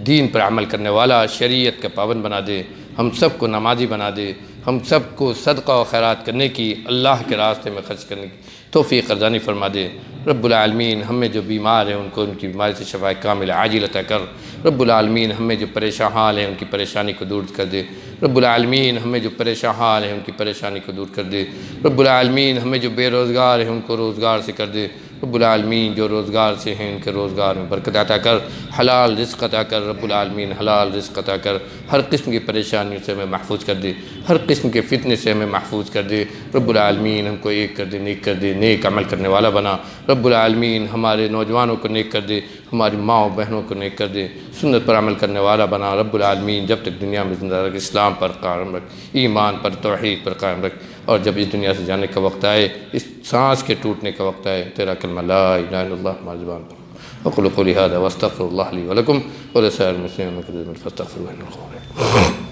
دین پر عمل کرنے والا، شریعت کا پابند بنا دے. ہم سب کو نمازی بنا دے. ہم سب کو صدقہ و خیرات کرنے کی، اللہ کے راستے میں خرچ کرنے کی توفیق ارزانی فرما دے. رب العالمین ہمیں جو بیمار ہیں ان کو ان کی بیماری سے شفا کامل عاجل عطا کر. رب العالمین ہمیں جو پریشان حال ہیں ان کی پریشانی کو دور کر دے. رب العالمین ہمیں جو پریشان حال ہیں ان کی پریشانی کو دور کر دے. رب العالمین ہمیں جو بے روزگار ہیں ان کو روزگار سے کر دے. رب العالمین جو روزگار سے ہیں ان کے روزگار میں برکت عطا کر، حلال رزق عطا کر. رب العالمین حلال رزق عطا کر. ہر قسم کی پریشانیوں سے ہمیں محفوظ کر دے، ہر قسم کے فتنے سے ہمیں محفوظ کر دے. رب العالمین ہم کو ایک کر دے، نیک کر دے، نیک عمل کرنے والا بنا. رب العالمین ہمارے نوجوانوں کو نیک کر دے، ہماری ماں و بہنوں کو نیک کر دے، سنت پر عمل کرنے والا بنا. رب العالمین جب تک دنیا میں زندہ رکھ، اسلام پر قائم رکھ، ایمان پر، توحید پر قائم رکھ. اور جب اس دنیا سے جانے کا وقت آئے، اس سانس کے ٹوٹنے کا وقت آئے، تیرا کلمہ لا الہ الا اللہ ہماری زبان پر. اقول قولی ھذا واستغفر اللہ لی ولکم ولسائر المسلمین من کل ذنب فاستغفروہ انہ غفور رحیم.